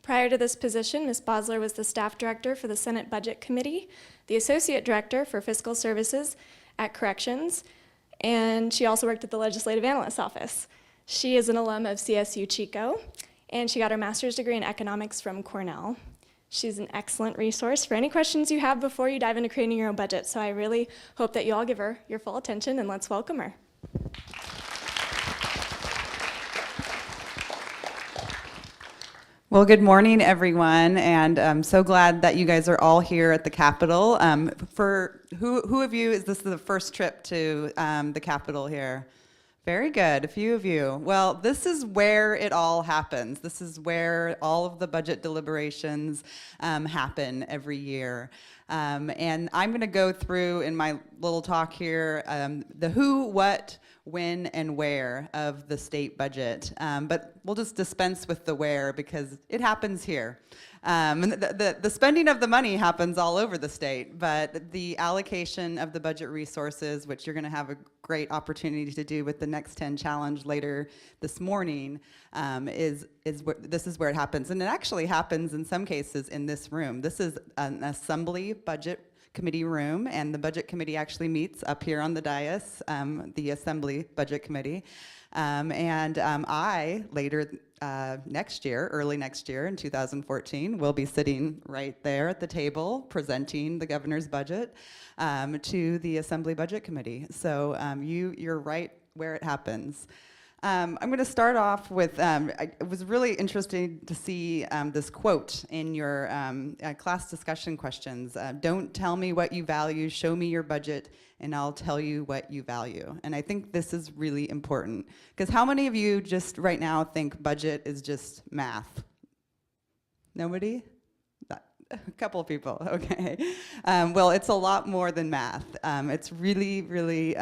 Prior to this position, Ms. Bosler was the staff director for the Senate Budget Committee, the associate director for fiscal services at Corrections, and she also worked at the Legislative Analyst's Office. She is an alum of CSU Chico, and she got her master's degree in economics from Cornell. She's an excellent resource for any questions you have before you dive into creating your own budget, so I really hope that you all give her your full attention, and let's welcome her. Well, good morning, everyone, and I'm so glad that you guys are all here at the Capitol. For who of you, is this the first trip to the Capitol here? Very good, a few of you. Well, this is where it all happens. This is where all of the budget deliberations happen every year. And I'm going to go through in my little talk here the who, what, when, and where of the state budget. But we'll just dispense with the where because it happens here. And the spending of the money happens all over the state, but the allocation of the budget resources, which you're going to have a great opportunity to do with the Next 10 Challenge later this morning, this is where it happens. And it actually happens in some cases in this room. This is an assembly budget committee room, and the budget committee actually meets up here on the dais, the assembly budget committee. I later next year, early next year in 2014, will be sitting right there at the table presenting the governor's budget to the Assembly Budget Committee. So you're right where it happens. I'm going to start off with, it was really interesting to see this quote in your class discussion questions. Don't tell me what you value, show me your budget, and I'll tell you what you value. And I think this is really important, because how many of you just right now think budget is just math? Nobody? A couple of people, okay. Well, it's a lot more than math. It's really, really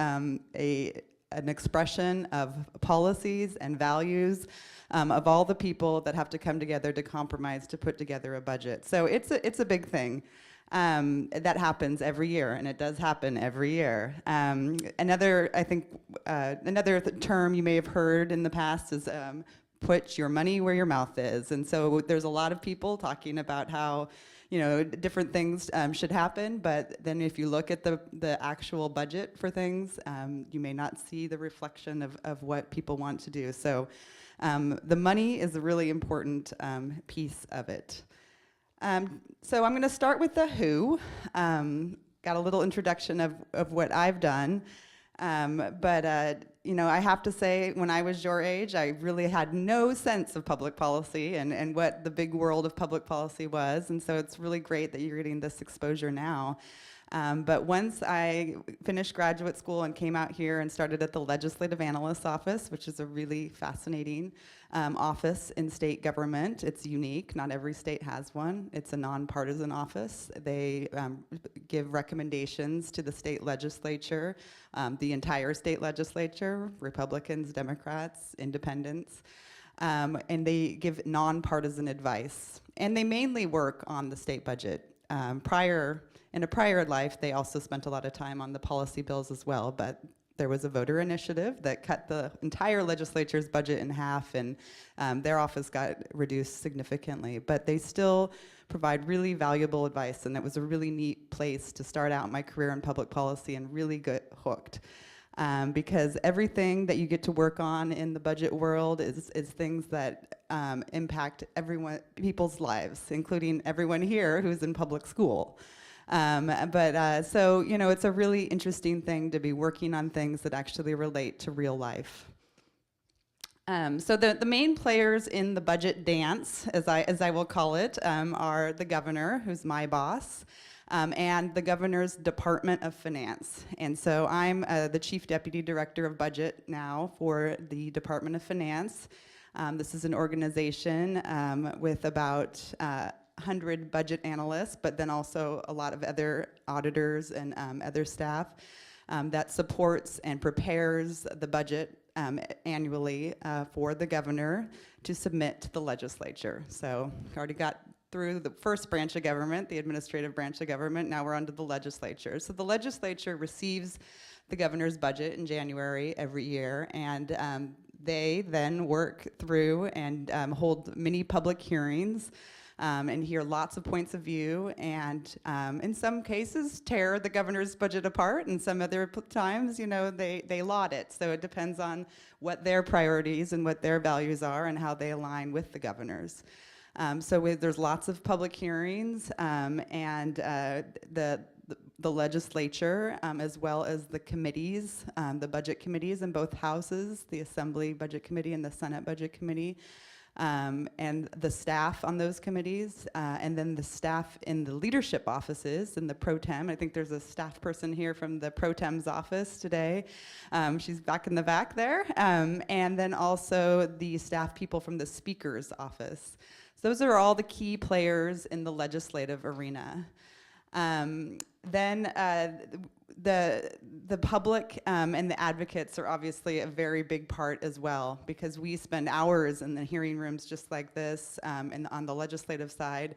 an expression of policies and values of all the people that have to come together to compromise to put together a budget. So it's a big thing that happens every year, and it does happen every year. Another term you may have heard in the past is put your money where your mouth is. And so there's a lot of people talking about how different things should happen, but then if you look at the actual budget for things, you may not see the reflection of what people want to do. So the money is a really important piece of it. So I'm going to start with the who. Got a little introduction of what I've done. But I have to say, when I was your age, I really had no sense of public policy and what the big world of public policy was. And so it's really great that you're getting this exposure now. But once I finished graduate school and came out here and started at the Legislative Analyst's Office, which is a really fascinating office in state government. It's unique. Not every state has one. It's a nonpartisan office. They give recommendations to the state legislature, the entire state legislature, Republicans, Democrats, independents, and they give nonpartisan advice. And they mainly work on the state budget. In a prior life, they also spent a lot of time on the policy bills as well, but there was a voter initiative that cut the entire legislature's budget in half, and their office got reduced significantly. But they still provide really valuable advice, and it was a really neat place to start out my career in public policy and really get hooked. Because everything that you get to work on in the budget world is things that impact people's lives, including everyone here who's in public school. So it's a really interesting thing to be working on things that actually relate to real life. So the main players in the budget dance, as I will call it, are the governor, who's my boss, and the governor's Department of Finance. And so I'm the Chief Deputy Director of Budget now for the Department of Finance. This is an organization with about 100 budget analysts, but then also a lot of other auditors and other staff that supports and prepares the budget annually for the governor to submit to the legislature. So already got through the first branch of government, the administrative branch of government. Now we're on to the legislature. So the legislature receives the governor's budget in January every year, and they then work through and hold many public hearings and hear lots of points of view, and in some cases tear the governor's budget apart, and some other times, they laud it. So it depends on what their priorities and what their values are and how they align with the governor's. There's lots of public hearings, and the legislature, as well as the committees, the budget committees in both houses, the Assembly Budget Committee and the Senate Budget Committee, and the staff on those committees, and then the staff in the leadership offices and the pro tem. I think there's a staff person here from the pro tem's office today. She's back in the back there. And then also the staff people from the speaker's office. So those are all the key players in the legislative arena. The public and the advocates are obviously a very big part as well, because we spend hours in the hearing rooms just like this, and on the legislative side,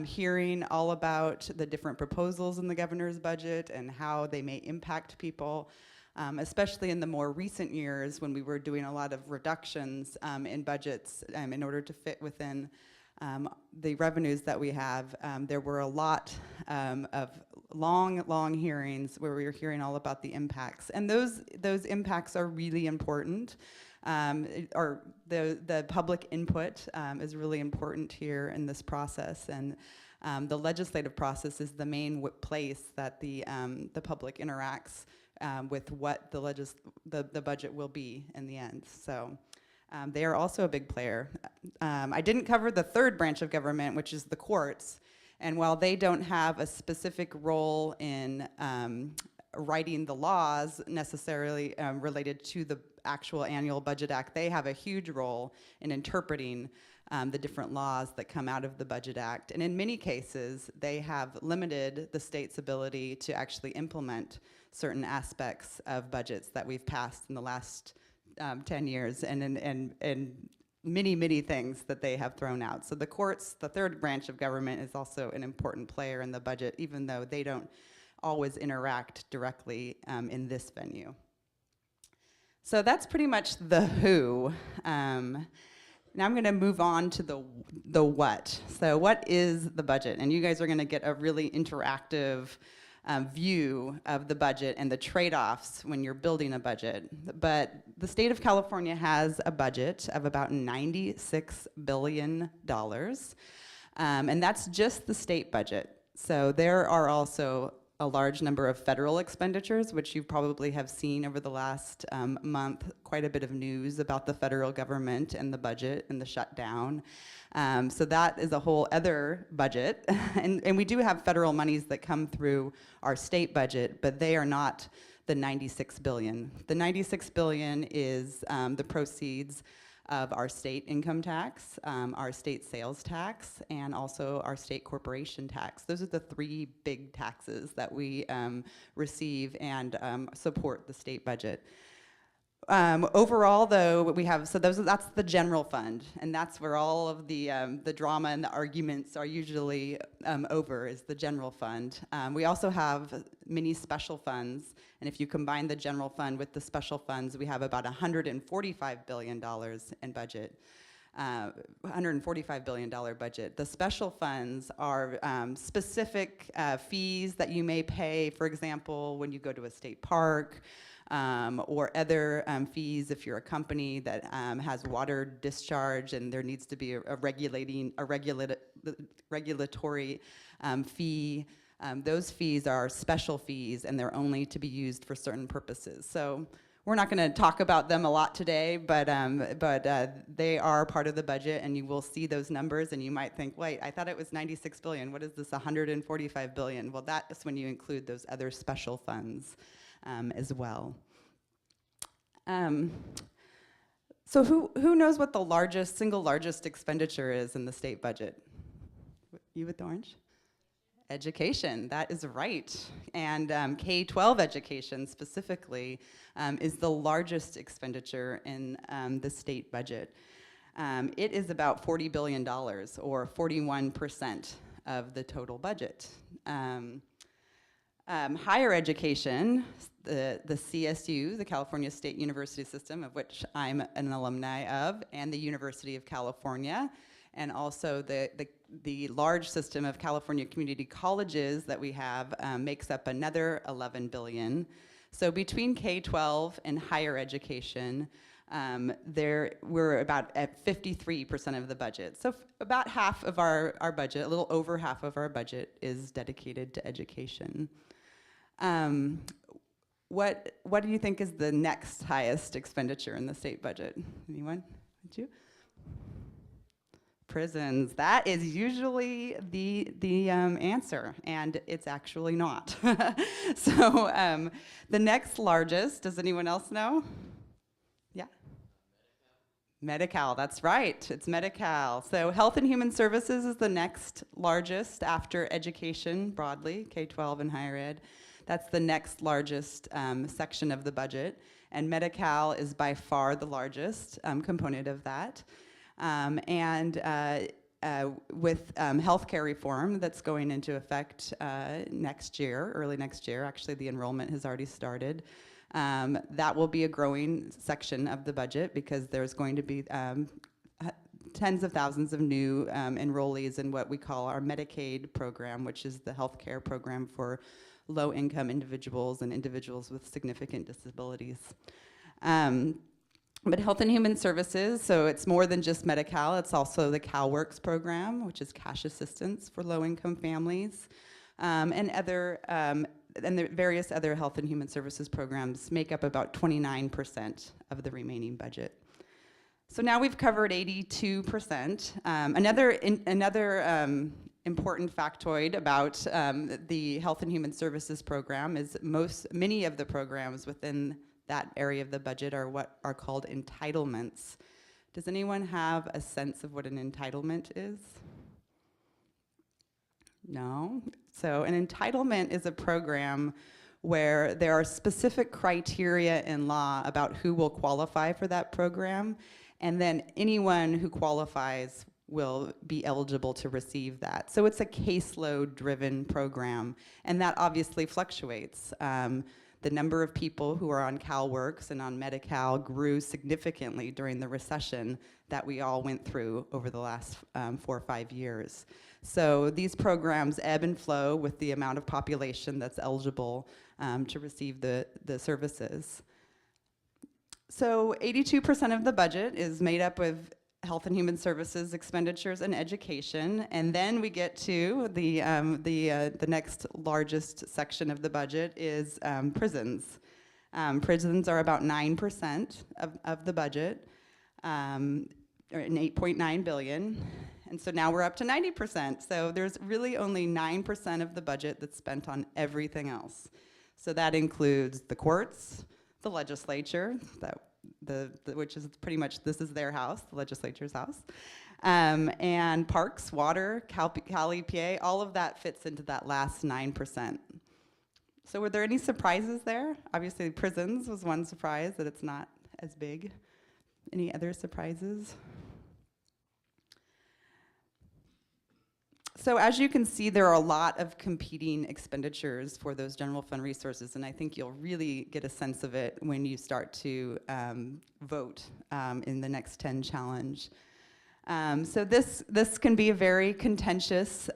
hearing all about the different proposals in the governor's budget and how they may impact people, especially in the more recent years when we were doing a lot of reductions in budgets in order to fit within the revenues that we have. There were a lot of long hearings where we were hearing all about the impacts, and those impacts are really important. Or the public input is really important here in this process, and the legislative process is the main place that the public interacts with what the budget will be in the end. So. They are also a big player. I didn't cover the third branch of government, which is the courts. And while they don't have a specific role in writing the laws necessarily related to the actual annual budget act, they have a huge role in interpreting the different laws that come out of the budget act. And in many cases, they have limited the state's ability to actually implement certain aspects of budgets that we've passed in the last 10 years, and many things that they have thrown out. So the courts, the third branch of government, is also an important player in the budget, even though they don't always interact directly in this venue. So that's pretty much the who. Now I'm going to move on to the what. So what is the budget? And you guys are going to get a really interactive view of the budget and the trade-offs when you're building a budget. But the state of California has a budget of about $96 billion, and that's just the state budget. So there are also a large number of federal expenditures, which you probably have seen over the last month, quite a bit of news about the federal government and the budget and the shutdown. So that is a whole other budget. and we do have federal monies that come through our state budget, but they are not the $96 billion. The $96 billion is the proceeds of our state income tax, our state sales tax, and also our state corporation tax. Those are the three big taxes that we receive and support the state budget. Overall, though, we have, that's the general fund, and that's where all of the drama and the arguments are usually over, is the general fund. We also have many special funds, and if you combine the general fund with the special funds, we have about $145 billion in budget. $145 billion budget. The special funds are specific fees that you may pay, for example, when you go to a state park, or other fees if you're a company that has water discharge and there needs to be a regulatory fee. Those fees are special fees, and they're only to be used for certain purposes. So we're not going to talk about them a lot today, but they are part of the budget, and you will see those numbers, and you might think, wait, I thought it was $96 billion. What is this $145 billion? Well, that's when you include those other special funds as well. So who knows what the single largest expenditure is in the state budget? You with the orange? Education, that is right. And K-12 education specifically is the largest expenditure in the state budget. It is about $40 billion, or 41% of the total budget. Higher education, the CSU, the California State University System, of which I'm an alumni of, and the University of California, and also the large system of California community colleges that we have makes up another $11 billion. So between K-12 and higher education, we're about at 53% of the budget. So about half of our budget, a little over half of our budget, is dedicated to education. What do you think is the next highest expenditure in the state budget? Anyone? Would you? Prisons. That is usually the answer, and it's actually not. So the next largest, does anyone else know? Yeah. Medi-Cal, that's right, it's Medi-Cal. So Health and Human Services is the next largest after education broadly, K-12 and higher ed. That's the next largest section of the budget, and Medi-Cal is by far the largest component of that. With healthcare reform that's going into effect next year, early next year, actually the enrollment has already started, that will be a growing section of the budget because there's going to be tens of thousands of new enrollees in what we call our Medicaid program, which is the healthcare program for low-income individuals and individuals with significant disabilities. But Health and Human Services, so it's more than just Medi-Cal, it's also the CalWORKS program, which is cash assistance for low-income families, and the various other Health and Human Services programs make up about 29% of the remaining budget. So now we've covered 82%. Another important factoid about the Health and Human Services program is many of the programs within that area of the budget are what are called entitlements. Does anyone have a sense of what an entitlement is? No? So an entitlement is a program where there are specific criteria in law about who will qualify for that program, and then anyone who qualifies will be eligible to receive that. So it's a caseload-driven program, and that obviously fluctuates. The number of people who are on CalWORKS and on Medi-Cal grew significantly during the recession that we all went through over the last 4 or 5 years. So these programs ebb and flow with the amount of population that's eligible to receive the services. So 82% of the budget is made up of Health and Human Services expenditures and education, and then we get to the next largest section of the budget is prisons. Prisons are about 9% of the budget, or $8.9 billion, and so now we're up to 90%. So there's really only 9% of the budget that's spent on everything else. So that includes the courts, the legislature, which is pretty much, this is their house, the legislature's house, and parks, water, Cal EPA, all of that fits into that last 9%. So were there any surprises there? Obviously prisons was one surprise, that it's not as big. Any other surprises? So as you can see, there are a lot of competing expenditures for those general fund resources, and I think you'll really get a sense of it when you start to vote in the Next 10 challenge. So this can be a very contentious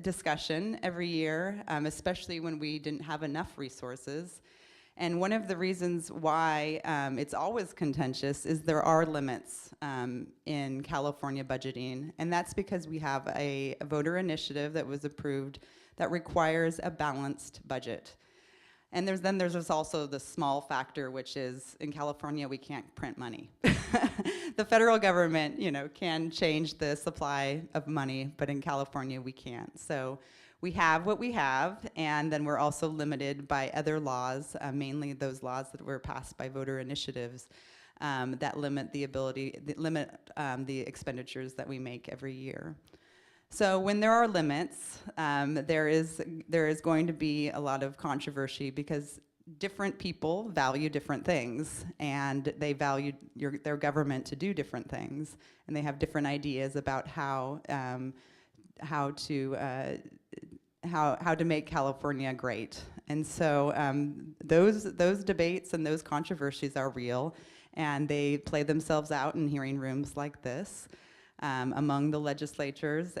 discussion every year, especially when we didn't have enough resources. And one of the reasons why it's always contentious is there are limits in California budgeting, and that's because we have a voter initiative that was approved that requires a balanced budget. And there's also the small factor, which is in California we can't print money. The federal government, can change the supply of money, but in California we can't. So we have what we have, and then we're also limited by other laws, mainly those laws that were passed by voter initiatives that limit the expenditures that we make every year. So when there are limits, there is going to be a lot of controversy because different people value different things, and they value their government to do different things, and they have different ideas about how how to make California great. And so those debates and those controversies are real, and they play themselves out in hearing rooms like this. Among the legislators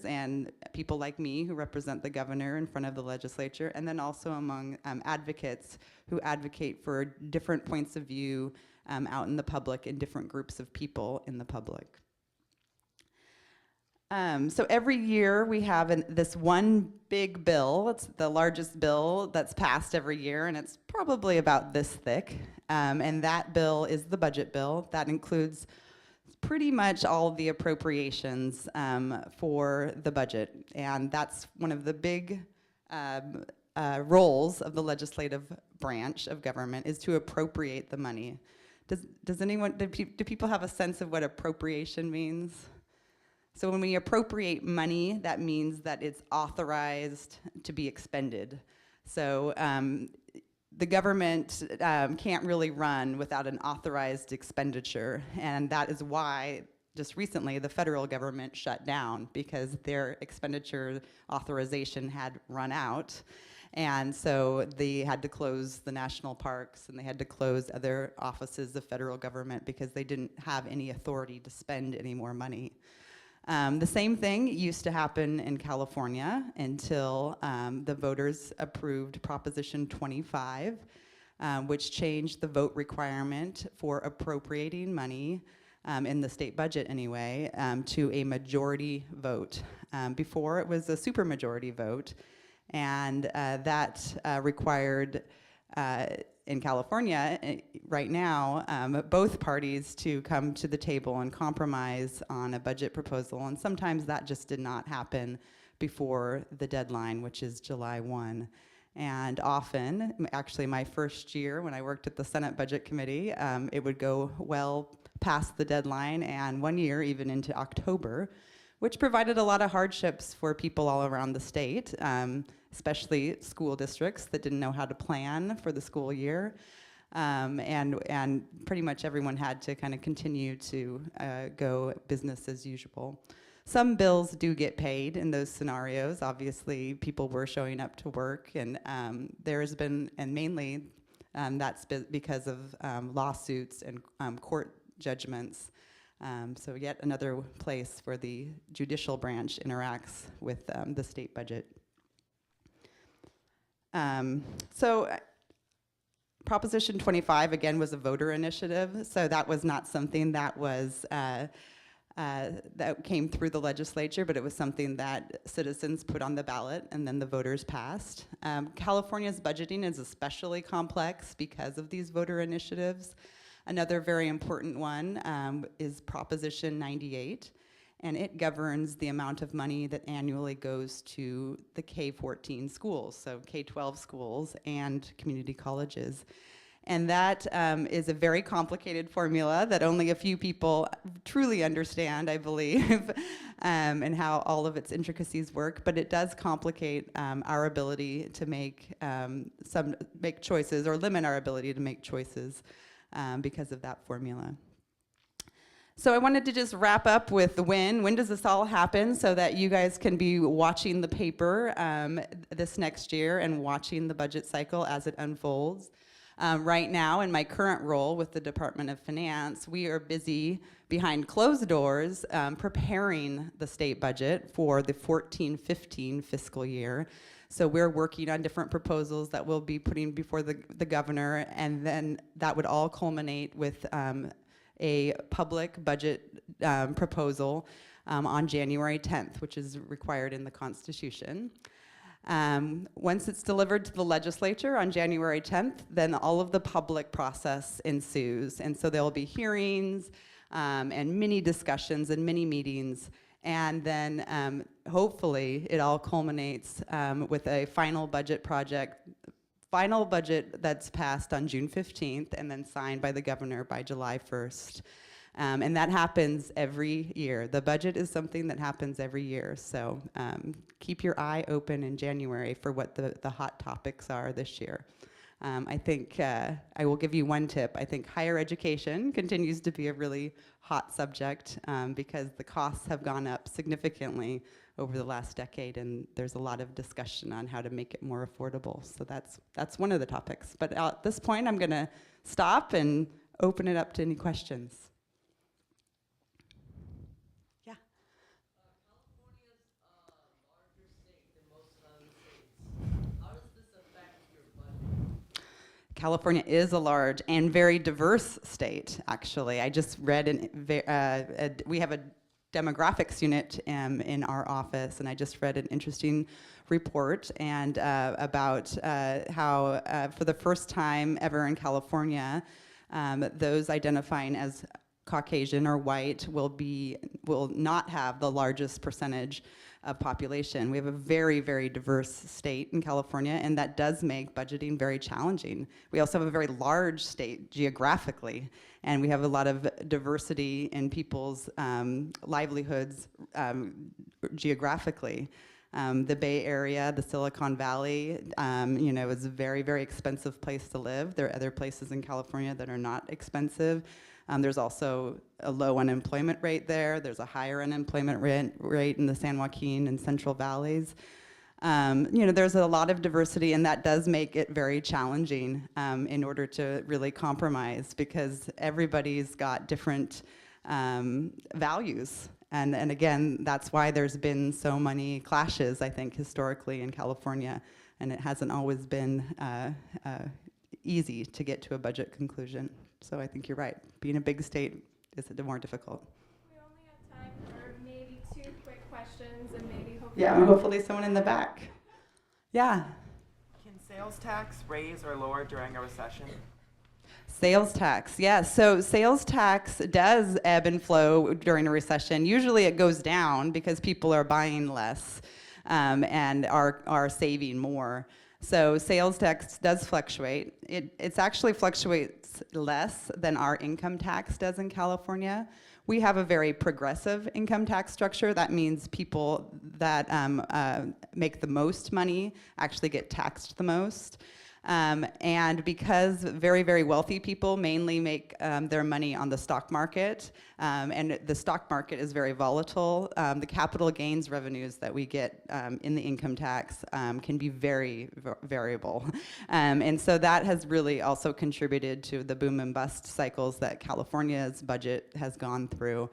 and people like me who represent the governor in front of the legislature, and then also among advocates who advocate for different points of view out in the public and different groups of people in the public. So every year we have this one big bill. It's the largest bill that's passed every year, and it's probably about this thick. And that bill is the budget bill. That includes pretty much all of the appropriations for the budget. And that's one of the big roles of the legislative branch of government, is to appropriate the money. Do people have a sense of what appropriation means? So when we appropriate money, that means that it's authorized to be expended. So the government can't really run without an authorized expenditure, and that is why just recently the federal government shut down, because their expenditure authorization had run out. And so they had to close the national parks, and they had to close other offices of federal government because they didn't have any authority to spend any more money. The same thing used to happen in California until the voters approved Proposition 25, which changed the vote requirement for appropriating money in the state budget anyway, to a majority vote. Before it was a supermajority vote, and that required in California right now, both parties to come to the table and compromise on a budget proposal, and sometimes that just did not happen before the deadline, which is July 1. And often, actually my first year when I worked at the Senate Budget Committee, it would go well past the deadline, and one year even into October, which provided a lot of hardships for people all around the state, especially school districts that didn't know how to plan for the school year. And pretty much everyone had to kind of continue to go business as usual. Some bills do get paid in those scenarios. Obviously, people were showing up to work, and there's been, and mainly that's because of lawsuits and court judgments. So yet another place where the judicial branch interacts with the state budget. Proposition 25, again, was a voter initiative, so that was not something that was that came through the legislature, but it was something that citizens put on the ballot and then the voters passed. California's budgeting is especially complex because of these voter initiatives. Another very important one is Proposition 98, and it governs the amount of money that annually goes to the K-14 schools, so K-12 schools and community colleges. And that is a very complicated formula that only a few people truly understand, I believe, and how all of its intricacies work. But it does complicate our ability to make choices, or limit our ability to make choices because of that formula. So I wanted to just wrap up with when does this all happen, so that you guys can be watching the paper this next year and watching the budget cycle as it unfolds. Right now, in my current role with the Department of Finance, we are busy behind closed doors preparing the state budget for the 14-15 fiscal year. So we're working on different proposals that we'll be putting before the governor, and then that would all culminate with a public budget proposal on January 10th, which is required in the Constitution. Once it's delivered to the legislature on January 10th, then all of the public process ensues. And so there'll be hearings and mini discussions and mini meetings. And then hopefully it all culminates with a final budget that's passed on June 15th and then signed by the governor by July 1st. And that happens every year. The budget is something that happens every year. So keep your eye open in January for what the hot topics are this year. I think I will give you one tip. I think higher education continues to be a really hot subject because the costs have gone up significantly over the last decade, and there's a lot of discussion on how to make it more affordable. So that's one of the topics. But at this point, I'm going to stop and open it up to any questions. Yeah. California's larger state than most other states. How does this affect your budget? California is a large and very diverse state, actually. I just read, we have a demographics unit in our office, and I just read an interesting report and about how for the first time ever in California, those identifying as Caucasian or white will not have the largest percentage of population. We have a very, very diverse state in California, and that does make budgeting very challenging. We also have a very large state geographically, and we have a lot of diversity in people's livelihoods geographically. The Bay Area, the Silicon Valley, is a very, very expensive place to live. There are other places in California that are not expensive. There's also a low unemployment rate there. There's a higher unemployment rate in the San Joaquin and Central Valleys. There's a lot of diversity, and that does make it very challenging in order to really compromise, because everybody's got different values. And again, that's why there's been so many clashes, I think, historically in California, and it hasn't always been easy to get to a budget conclusion. So I think you're right. Being a big state is more difficult. We only have time for maybe 2 quick questions, and maybe hopefully... Yeah, hopefully someone in the back. Yeah. Can sales tax raise or lower during a recession? Sales tax, yes. So sales tax does ebb and flow during a recession. Usually it goes down because people are buying less and are saving more. So sales tax does fluctuate. It's actually fluctuates less than our income tax does in California. We have a very progressive income tax structure. That means people that make the most money actually get taxed the most. And because very, very wealthy people mainly make their money on the stock market, and the stock market is very volatile, the capital gains revenues that we get in the income tax can be very variable. And so that has really also contributed to the boom and bust cycles that California's budget has gone through.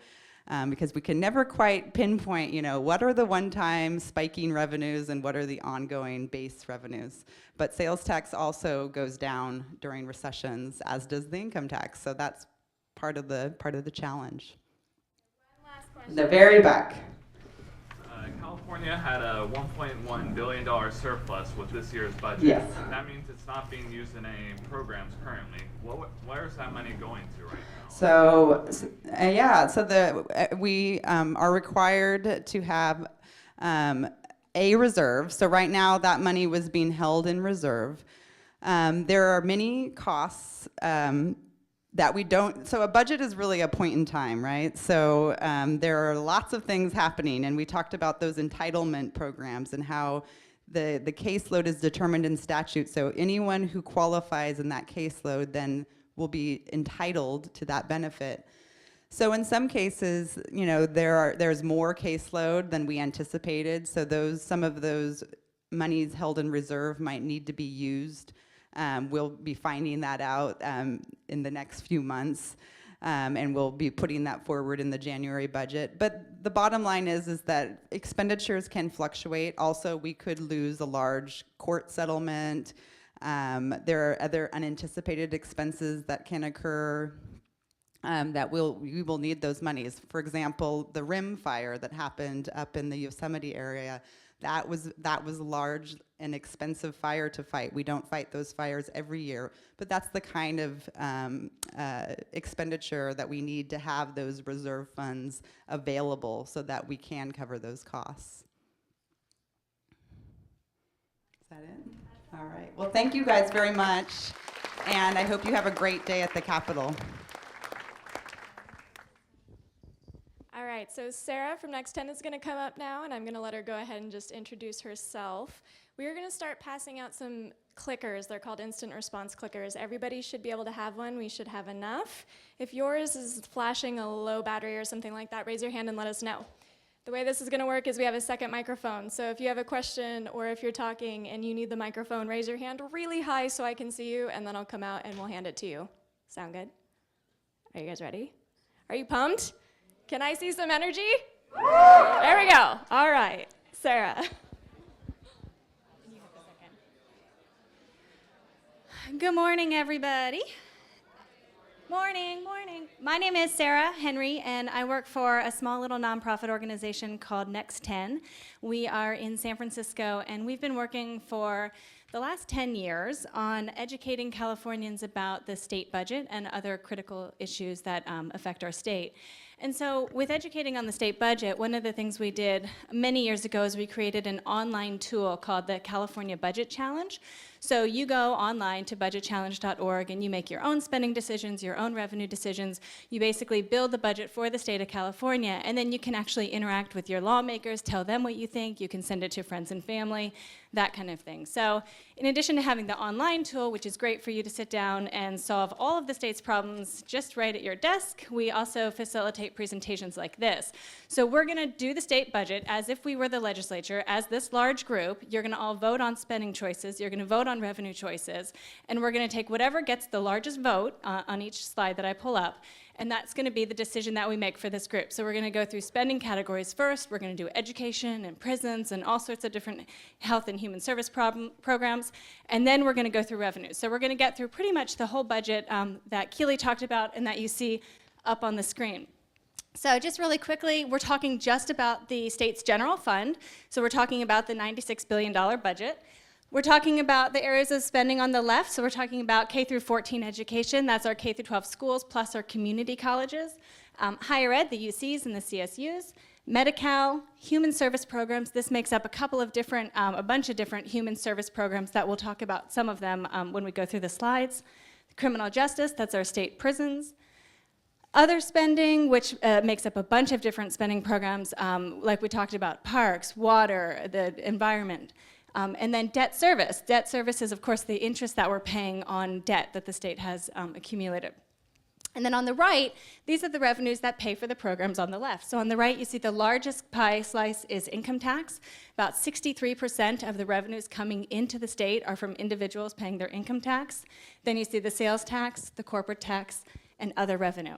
Because we can never quite pinpoint, what are the one-time spiking revenues and what are the ongoing base revenues. But sales tax also goes down during recessions, as does the income tax. So that's part of the challenge. One last question. The very back. California had a $1.1 billion surplus with this year's budget. Yes. That means it's not being used in any programs currently. Where is that money going to right now? So we are required to have a reserve. So right now that money was being held in reserve. There are many costs that we don't, so a budget is really a point in time, right? So there are lots of things happening, and we talked about those entitlement programs and how the caseload is determined in statute. So anyone who qualifies in that caseload then will be entitled to that benefit. So in some cases, there's more caseload than we anticipated. So some of those monies held in reserve might need to be used. We'll be finding that out in the next few months, and we'll be putting that forward in the January budget. But the bottom line is that expenditures can fluctuate. Also, we could lose a large court settlement. There are other unanticipated expenses that can occur that we will need those monies. For example, the rim fire that happened up in the Yosemite area, that was a large and expensive fire to fight. We don't fight those fires every year, but that's the kind of expenditure that we need to have those reserve funds available so that we can cover those costs. Is that it? All right. Well, thank you guys very much, and I hope you have a great day at the Capitol. All right. right, so Sarah from Next 10 is going to come up now, and I'm going to let her go ahead and just introduce herself. We are going to start passing out some clickers. They're called instant response clickers. Everybody should be able to have one. We should have enough. If yours is flashing a low battery or something like that, raise your hand and let us know. The way this is going to work is we have a second microphone. So if you have a question or if you're talking and you need the microphone, raise your hand really high so I can see you, and then I'll come out and we'll hand it to you. Sound good? Are you guys ready? Are you pumped? Can I see some energy? There we go. All right. Sarah. Good morning, everybody. Morning. My name is Sarah Henry, and I work for a small little nonprofit organization called Next 10. We are in San Francisco, and we've been working for the last 10 years on educating Californians about the state budget and other critical issues that affect our state. And so with educating on the state budget, one of the things we did many years ago is we created an online tool called the California Budget Challenge. So you go online to budgetchallenge.org and you make your own spending decisions, your own revenue decisions. You basically build the budget for the state of California, and then you can actually interact with your lawmakers, tell them what you think, you can send it to friends and family, that kind of thing. So in addition to having the online tool, which is great for you to sit down and solve all of the state's problems just right at your desk, we also facilitate presentations like this. So we're going to do the state budget as if we were the legislature, as this large group. You're going to all vote on spending choices, you're going to vote on revenue choices, and we're going to take whatever gets the largest vote on each slide that I pull up, and that's going to be the decision that we make for this group. So we're going to go through spending categories first. We're going to do education and prisons and all sorts of different health and human service programs, and then we're going to go through revenues. So we're going to get through pretty much the whole budget that Keely talked about and that you see up on the screen. So just really quickly, we're talking just about the state's general fund. So we're talking about the $96 billion budget. We're talking about the areas of spending on the left. So we're talking about K through 14 education. That's our K through 12 schools plus our community colleges. Higher ed, the UCs and the CSUs. Medi-Cal, human service programs. This makes up a bunch of different human service programs that we'll talk about some of them when we go through the slides. Criminal justice, that's our state prisons. Other spending, which makes up a bunch of different spending programs, like we talked about, parks, water, the environment. And then debt service. Debt service is, of course, the interest that we're paying on debt that the state has accumulated. And then on the right, these are the revenues that pay for the programs on the left. So on the right, you see the largest pie slice is income tax. About 63% of the revenues coming into the state are from individuals paying their income tax. Then you see the sales tax, the corporate tax, and other revenue.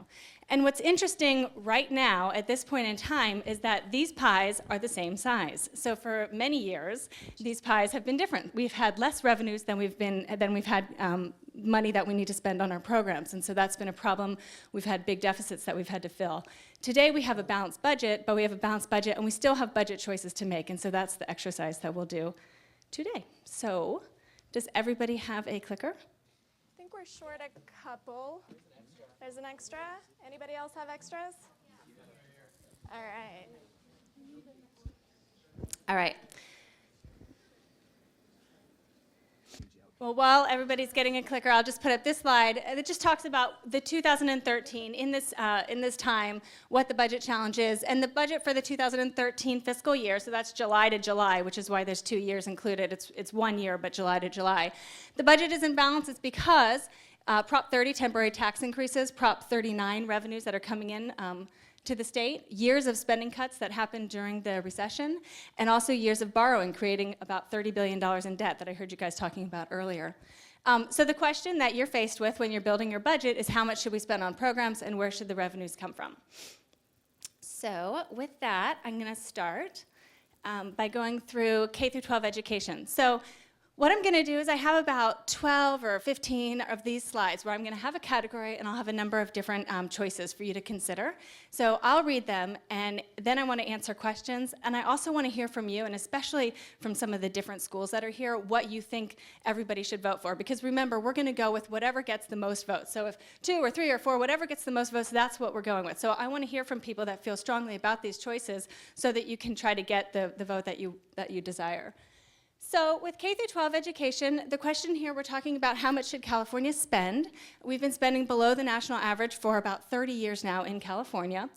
And what's interesting right now at this point in time is that these pies are the same size. So for many years, these pies have been different. We've had less revenues than we've had money that we need to spend on our programs, and so that's been a problem. We've had big deficits that we've had to fill. Today we have a balanced budget, but we have a balanced budget and we still have budget choices to make, and so that's the exercise that we'll do today. So does everybody have a clicker? I think we're short a couple. There's an extra. Anybody else have extras? All right. All right. Well, while everybody's getting a clicker, I'll just put up this slide. It just talks about the 2013, in this time, what the budget challenge is. And the budget for the 2013 fiscal year, so that's July to July, which is why there's 2 years included. It's 1 year, but July to July. The budget is in balance. It's because Prop 30, temporary tax increases, Prop 39, revenues that are coming in to the state, years of spending cuts that happened during the recession, and also years of borrowing, creating about $30 billion in debt that I heard you guys talking about earlier. So the question that you're faced with when you're building your budget is how much should we spend on programs and where should the revenues come from? So with that, I'm going to start by going through K through 12 education. So what I'm going to do is I have about 12 or 15 of these slides where I'm going to have a category and I'll have a number of different choices for you to consider. So I'll read them and then I want to answer questions, and I also want to hear from you, and especially from some of the different schools that are here, what you think everybody should vote for. Because remember, we're going to go with whatever gets the most votes. So if 2 or 3 or 4, whatever gets the most votes, that's what we're going with. So I want to hear from people that feel strongly about these choices so that you can try to get the vote that you desire. So with K through 12 education, the question here, we're talking about how much should California spend. We've been spending below the national average for about 30 years now in California.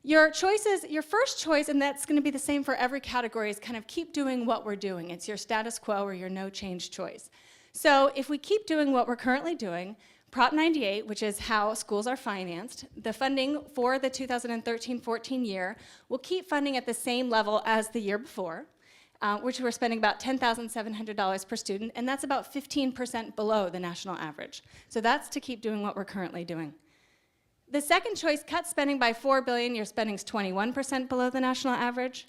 Your choices, your first choice, and that's going to be the same for every category, is kind of keep doing what we're doing. It's your status quo or your no change choice. So if we keep doing what we're currently doing, Prop 98, which is how schools are financed, the funding for the 2013-14 year will keep funding at the same level as the year before, which we're spending about $10,700 per student, and that's about 15% below the national average. So that's to keep doing what we're currently doing. The second choice, cut spending by $4 billion, your spending's 21% below the national average.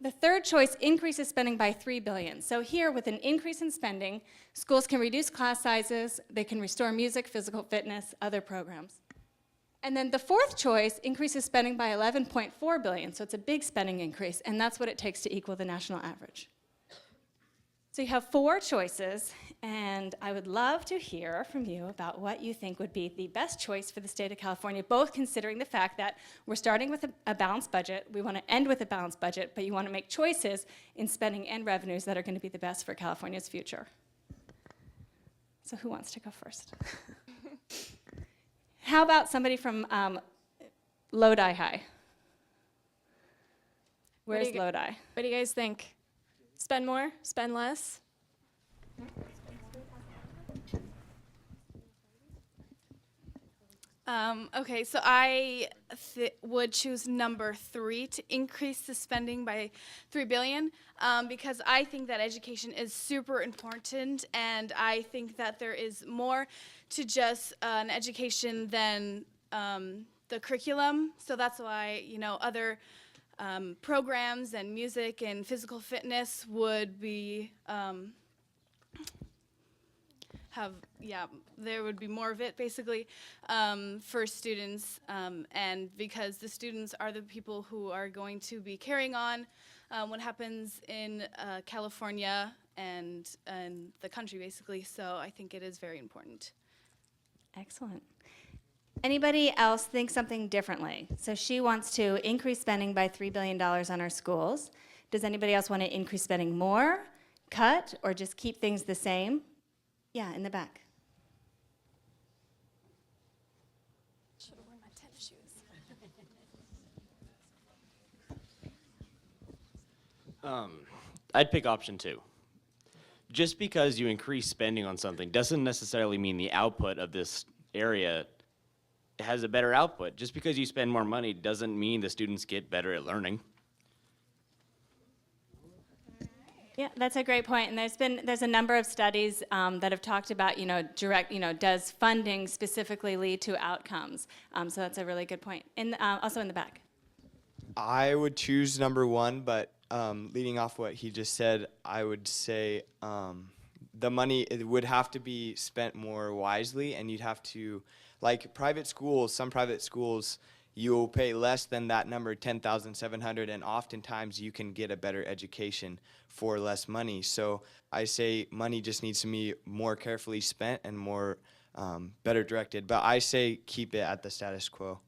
The third choice, increases spending by $3 billion. So here, with an increase in spending, schools can reduce class sizes, they can restore music, physical fitness, other programs. And then the fourth choice, increases spending by $11.4 billion, so it's a big spending increase, and that's what it takes to equal the national average. So you have 4 choices, and I would love to hear from you about what you think would be the best choice for the state of California, both considering the fact that we're starting with a balanced budget, we want to end with a balanced budget, but you want to make choices in spending and revenues that are going to be the best for California's future. So who wants to go first? How about somebody from Lodi High? Where's Lodi? What do you guys think? Spend more? Spend less? Okay, so I would choose number 3 to increase the spending by $3 billion because I think that education is super important, and I think that there is more to just an education than the curriculum. So that's why, you know, other programs and music and physical fitness would be there would be more of it basically for students, and because the students are the people who are going to be carrying on what happens in California and the country basically, so I think it is very important. Excellent. Anybody else think something differently? So she wants to increase spending by $3 billion on our schools. Does anybody else want to increase spending more, cut, or just keep things the same? Yeah, in the back. Should have worn my tennis shoes. I'd pick option 2. Just because you increase spending on something doesn't necessarily mean the output of this area has a better output. Just because you spend more money doesn't mean the students get better at learning. Yeah, that's a great point. And there's a number of studies that have talked about, does funding specifically lead to outcomes? So that's a really good point. And also in the back. I would choose number 1, but leading off what he just said, I would say the money, it would have to be spent more wisely, and you'd have to, like private schools, some private schools, you'll pay less than that number, $10,700, and oftentimes you can get a better education for less money. So I say money just needs to be more carefully spent and more better directed. But I say keep it at the status quo.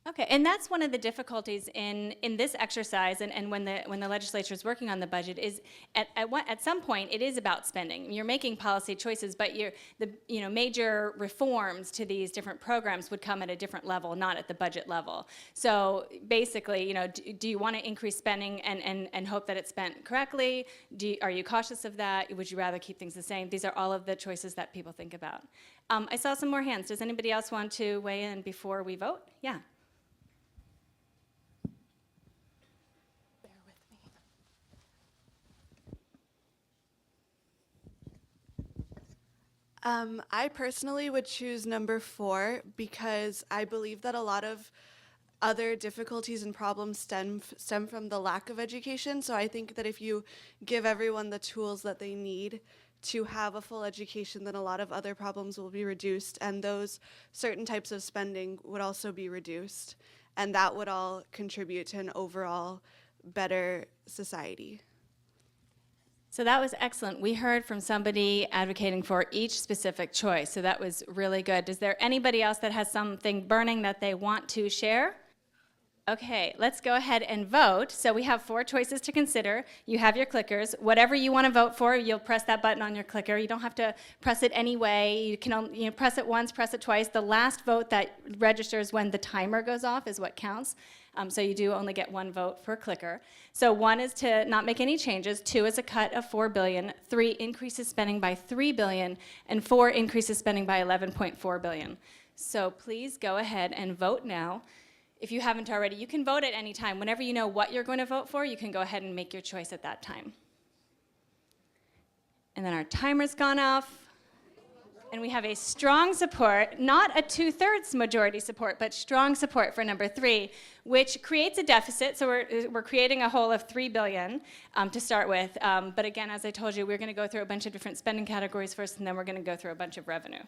Okay, and that's one of the difficulties in this exercise, and when the legislature is working on the budget, is at some point it is about spending. You're making policy choices, but the major reforms to these different programs would come at a different level, not at the budget level. So basically, do you want to increase spending and hope that it's spent correctly? Are you cautious of that? Would you rather keep things the same? These are all of the choices that people think about. I saw some more hands. Does anybody else want to weigh in before we vote? Yeah. I personally would choose number 4 because I believe that a lot of other difficulties and problems stem from the lack of education. So I think that if you give everyone the tools that they need to have a full education, then a lot of other problems will be reduced, and those certain types of spending would also be reduced, and that would all contribute to an overall better society. So that was excellent. We heard from somebody advocating for each specific choice, so that was really good. Is there anybody else that has something burning that they want to share? Okay, let's go ahead and vote. So we have 4 choices to consider. You have your clickers. Whatever you want to vote for, you'll press that button on your clicker. You don't have to press it any way. You can only, press it once, press it twice. The last vote that registers when the timer goes off is what counts. So you do only get 1 vote per clicker. So 1 is to not make any changes, 2 is a cut of $4 billion, 3 increases spending by $3 billion, and 4 increases spending by $11.4 billion. So please go ahead and vote now. If you haven't already, you can vote at any time. Whenever you know what you're going to vote for, you can go ahead and make your choice at that time. And then our timer's gone off. And we have a strong support, not a 2/3 majority support, but strong support for number 3, which creates a deficit. So we're creating a hole of $3 billion to start with. But again, as I told you, we're going to go through a bunch of different spending categories first, and then we're going to go through a bunch of revenue.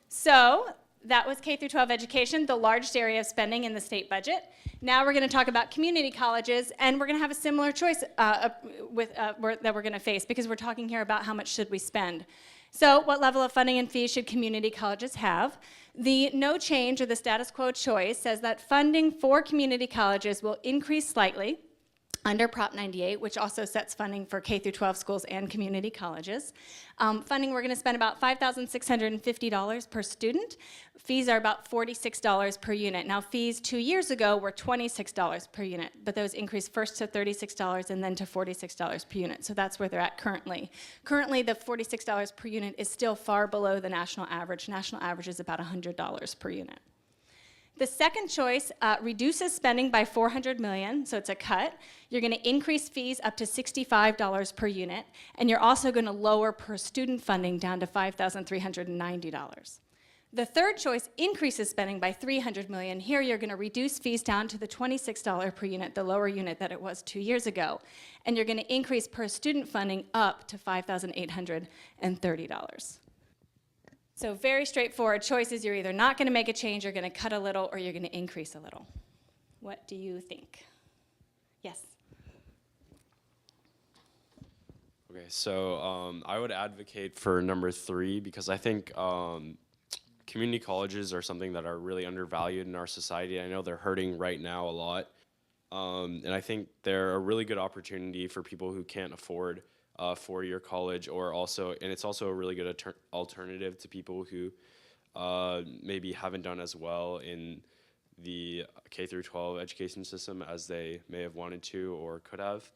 So that was K through 12 education, the largest area of spending in the state budget. Now we're going to talk about community colleges, and we're going to have a similar choice that we're going to face, because we're talking here about how much should we spend. So what level of funding and fees should community colleges have? The no change, or the status quo choice, says that funding for community colleges will increase slightly under Prop 98, which also sets funding for K through 12 schools and community colleges. Funding, we're going to spend about $5,650 per student. Fees are about $46 per unit. Now, fees 2 years ago were $26 per unit, but those increased first to $36 and then to $46 per unit. So that's where they're at currently. Currently, the $46 per unit is still far below the national average. National average is about $100 per unit. The second choice reduces spending by $400 million, so it's a cut. You're going to increase fees up to $65 per unit, and you're also going to lower per student funding down to $5,390. The third choice increases spending by $300 million. Here you're going to reduce fees down to the $26 per unit, the lower unit that it was 2 years ago, and you're going to increase per student funding up to $5,830. So very straightforward choices. You're either not going to make a change, you're going to cut a little, or you're going to increase a little. What do you think? Yes? Okay, so I would advocate for number 3, because I think community colleges are something that are really undervalued in our society. I know they're hurting right now a lot. And I think they're a really good opportunity for people who can't afford a 4-year college, and it's also a really good alternative to people who maybe haven't done as well in the K through 12 education system as they may have wanted to or could have.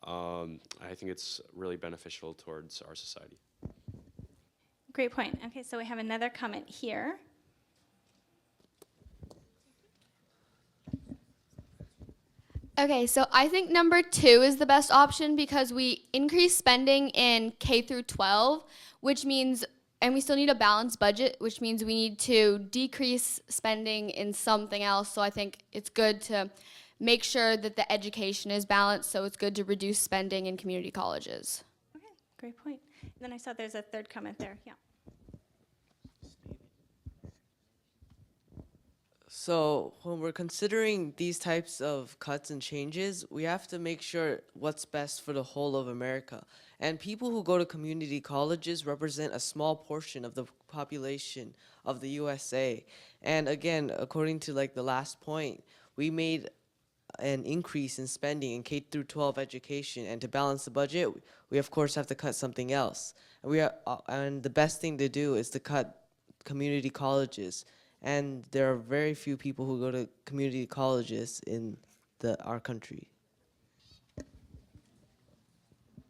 I think it's really beneficial towards our society. Great point. Okay, so we have another comment here. Okay, so I think number 2 is the best option, because we increase spending in K through 12, which means, and we still need a balanced budget, which means we need to decrease spending in something else. So I think it's good to make sure that the education is balanced, so it's good to reduce spending in community colleges. Okay, great point. And then I saw there's a third comment there. Yeah. So when we're considering these types of cuts and changes, we have to make sure what's best for the whole of America. And people who go to community colleges represent a small portion of the population of the USA. And again, according to like the last point, we made an increase in spending in K through 12 education, and to balance the budget, we of course have to cut something else. And the best thing to do is to cut community colleges. And there are very few people who go to community colleges in our country.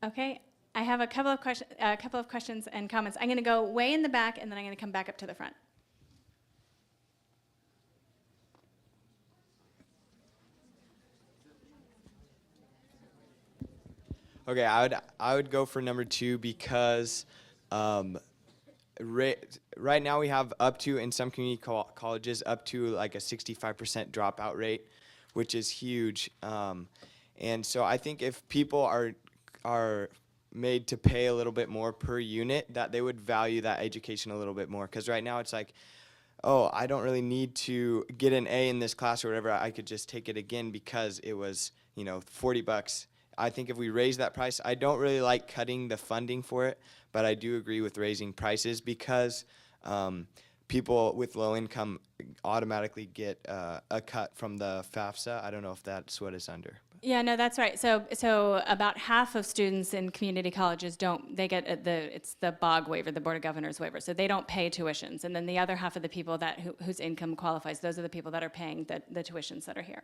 Okay, I have a couple of questions and comments. I'm going to go way in the back, and then I'm going to come back up to the front. Okay, I would go for number 2, because right now we have up to, in some community colleges, up to like a 65% dropout rate, which is huge. And so I think if people are made to pay a little bit more per unit, that they would value that education a little bit more. Because right now it's like, oh, I don't really need to get an A in this class or whatever. I could just take it again because it was, $40. I think if we raise that price, I don't really like cutting the funding for it, but I do agree with raising prices, because people with low income automatically get a cut from the FAFSA. I don't know if that's what it's under. Yeah, no, that's right. So about half of students in community colleges they get it's the BOG waiver, the Board of Governors waiver. So they don't pay tuitions. And then the other half of the people whose income qualifies, those are the people that are paying the tuitions that are here.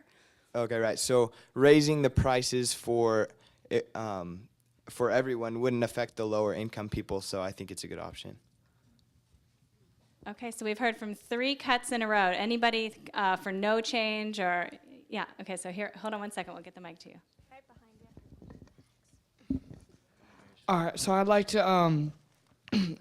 Okay, right. So raising the prices for everyone wouldn't affect the lower income people, so I think it's a good option. Okay, so we've heard from 3 cuts in a row. Anybody for no change or, yeah, okay, so here, hold on one second, we'll get the mic to you. Right behind you. All right, so I'd like to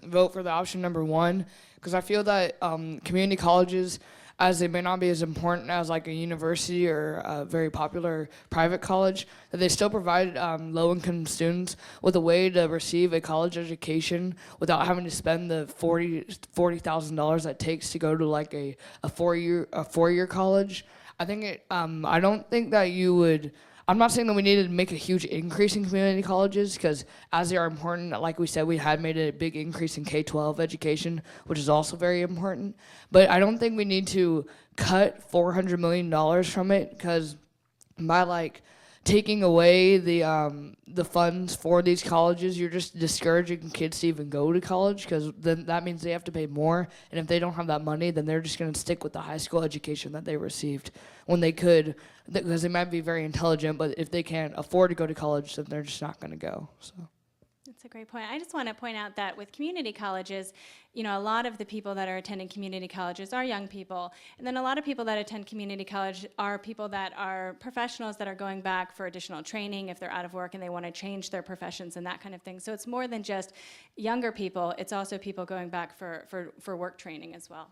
vote for the option number 1 because I feel that community colleges, as they may not be as important as like a university or a very popular private college, that they still provide low-income students with a way to receive a college education without having to spend the $40,000 that it takes to go to like a four-year college. I think I don't think that you would. I'm not saying that we need to make a huge increase in community colleges because as they are important, like we said, we had made a big increase in K-12 education, which is also very important. But I don't think we need to cut $400 million from it because by like taking away the funds for these colleges, you're just discouraging kids to even go to college because then that means they have to pay more. And if they don't have that money, then they're just going to stick with the high school education that they received when they could, because they might be very intelligent, but if they can't afford to go to college, then they're just not going to go. So. That's a great point. I just want to point out that with community colleges, you know, a lot of the people that are attending community colleges are young people. And then a lot of people that attend community college are people that are professionals that are going back for additional training if they're out of work and they want to change their professions and that kind of thing. So it's more than just younger people. It's also people going back for work training as well.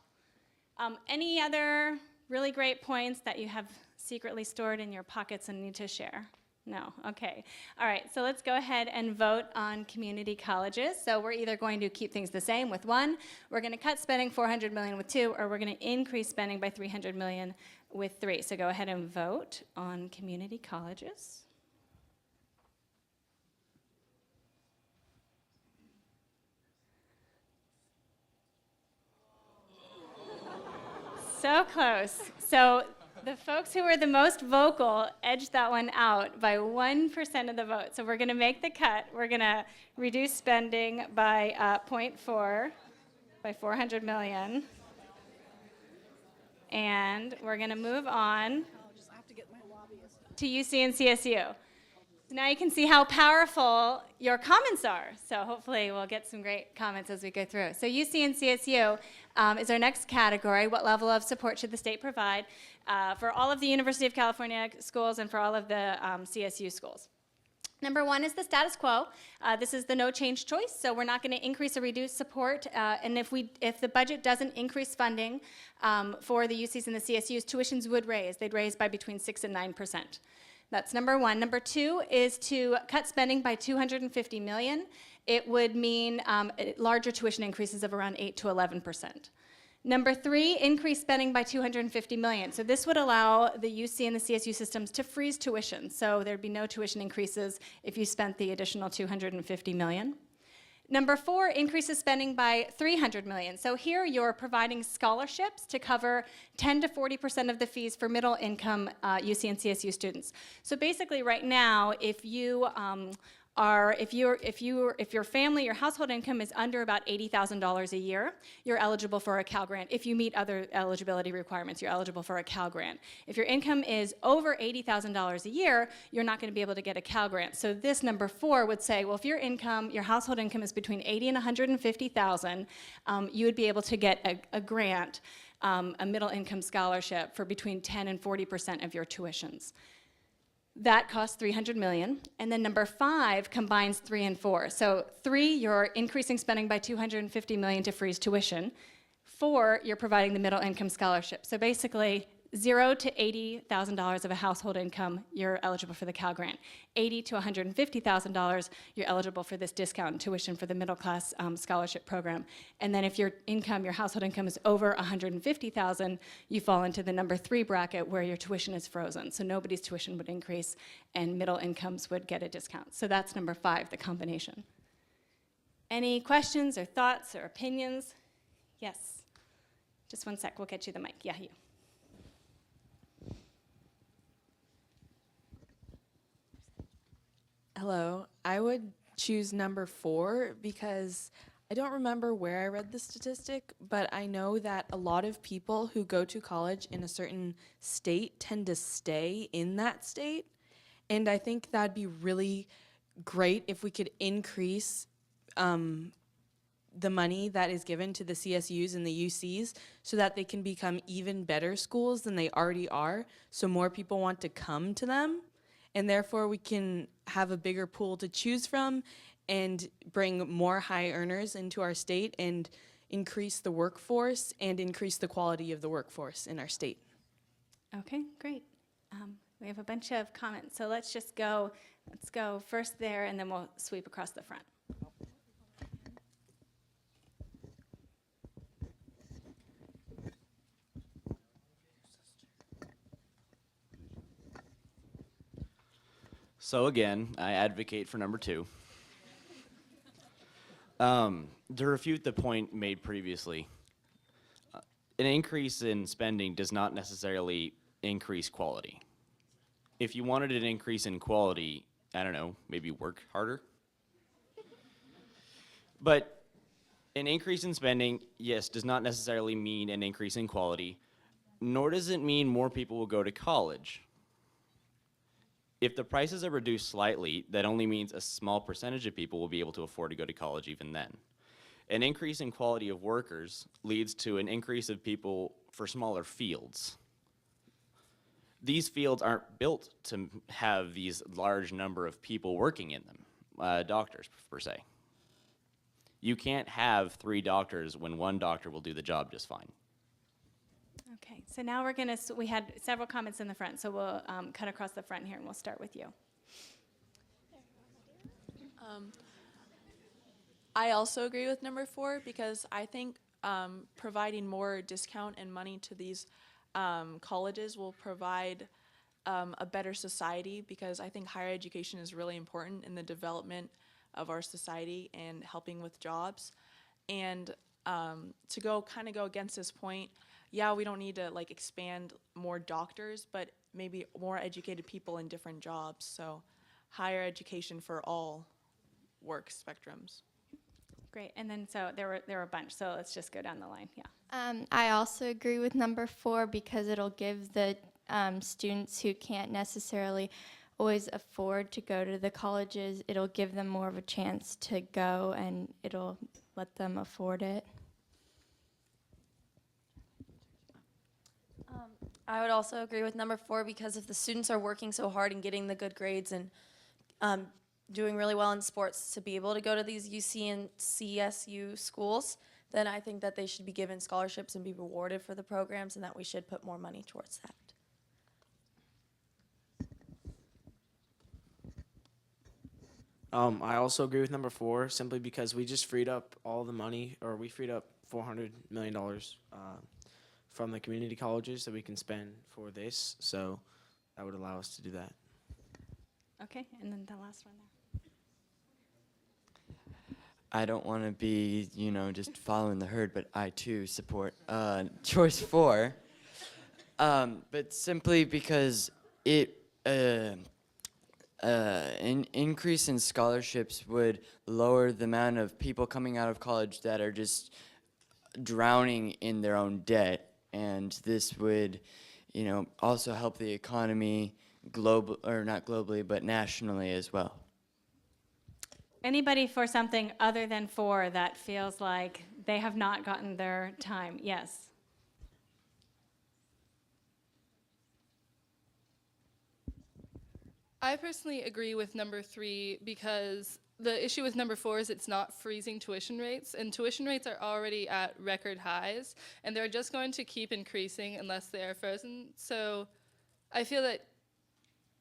Any other really great points that you have secretly stored in your pockets and need to share? No, okay. All right, so let's go ahead and vote on community colleges. So we're either going to keep things the same with 1, we're going to cut spending $400 million with 2, or we're going to increase spending by $300 million with 3. So go ahead and vote on community colleges. So close. So the folks who were the most vocal edged that one out by 1% of the vote. So we're going to make the cut. We're going to reduce spending by 0.4, by $400 million. And we're going to move on to UC and CSU. So now you can see how powerful your comments are. So hopefully we'll get some great comments as we go through. So UC and CSU is our next category. What level of support should the state provide for all of the University of California schools and for all of the CSU schools? Number 1 is the status quo. This is the no change choice, so we're not going to increase or reduce support. And if the budget doesn't increase funding for the UCs and the CSUs, tuitions would raise. They'd raise by between 6 and 9%. That's number 1. Number 2 is to cut spending by $250 million. It would mean larger tuition increases of around 8 to 11%. Number 3, increase spending by $250 million. So this would allow the UC and the CSU systems to freeze tuition. So there'd be no tuition increases if you spent the additional $250 million. Number 4, increases spending by $300 million. So here you're providing scholarships to cover 10 to 40% of the fees for middle income UC and CSU students. So basically right now, if your family, your household income is under about $80,000 a year, you're eligible for a Cal Grant. If you meet other eligibility requirements, you're eligible for a Cal Grant. If your income is over $80,000 a year, you're not going to be able to get a Cal Grant. So this number 4 would say, well, if your household income is between $80,000 and $150,000, you would be able to get a grant, a middle income scholarship for between 10 and 40% of your tuitions. That costs $300 million. And then number 5 combines 3 and 4. So 3, you're increasing spending by $250 million to freeze tuition. 4, you're providing the middle income scholarship. So basically, $0 to $80,000 of a household income, you're eligible for the Cal Grant. $80,000 to $150,000, you're eligible for this discount in tuition for the middle class scholarship program. And then if your household income is over $150,000, you fall into the number 3 bracket where your tuition is frozen. So nobody's tuition would increase and middle incomes would get a discount. So that's number 5, the combination. Any questions or thoughts or opinions? Yes. Just one sec, we'll get you the mic. Yeah, you. Hello. I would choose number 4 because I don't remember where I read the statistic, but I know that a lot of people who go to college in a certain state tend to stay in that state. And I think that'd be really great if we could increase the money that is given to the CSUs and the UCs so that they can become even better schools than they already are, so more people want to come to them, and therefore we can have a bigger pool to choose from and bring more high earners into our state and increase the workforce and increase the quality of the workforce in our state. Okay, great. We have a bunch of comments, so let's go first there, and then we'll sweep across the front. So again, I advocate for number 2. To refute the point made previously, an increase in spending does not necessarily increase quality. If you wanted an increase in quality, I don't know, maybe work harder. But an increase in spending, yes, does not necessarily mean an increase in quality, nor does it mean more people will go to college. If the prices are reduced slightly, that only means a small percentage of people will be able to afford to go to college even then. An increase in quality of workers leads to an increase of people for smaller fields. These fields aren't built to have these large number of people working in them, doctors per se. You can't have 3 doctors when 1 doctor will do the job just fine. Okay, so now we had several comments in the front, so we'll cut across the front here, and we'll start with you. I also agree with number 4 because I think providing more discount and money to these colleges will provide a better society, because I think higher education is really important in the development of our society and helping with jobs. And to go against this point, yeah, we don't need to expand more doctors, but maybe more educated people in different jobs. So higher education for all work spectrums. Great, and then so there were a bunch, so let's just go down the line, yeah. I also agree with number 4 because it'll give the students who can't necessarily always afford to go to the colleges, it'll give them more of a chance to go, and it'll let them afford it. I would also agree with number 4 because if the students are working so hard and getting the good grades and doing really well in sports to be able to go to these UC and CSU schools, then I think that they should be given scholarships and be rewarded for the programs, and that we should put more money towards that. I also agree with number 4 simply because we just freed up all the money, or we freed up $400 million from the community colleges that we can spend for this, so that would allow us to do that. Okay, and then the last one there. I don't want to be, just following the herd, but I too support choice 4. But simply because an increase in scholarships would lower the amount of people coming out of college that are just drowning in their own debt. And this would, also help the economy not globally, but nationally as well. Anybody for something other than 4 that feels like they have not gotten their time? Yes. I personally agree with number 3 because the issue with number 4 is it's not freezing tuition rates, and tuition rates are already at record highs, and they're just going to keep increasing unless they are frozen. So I feel that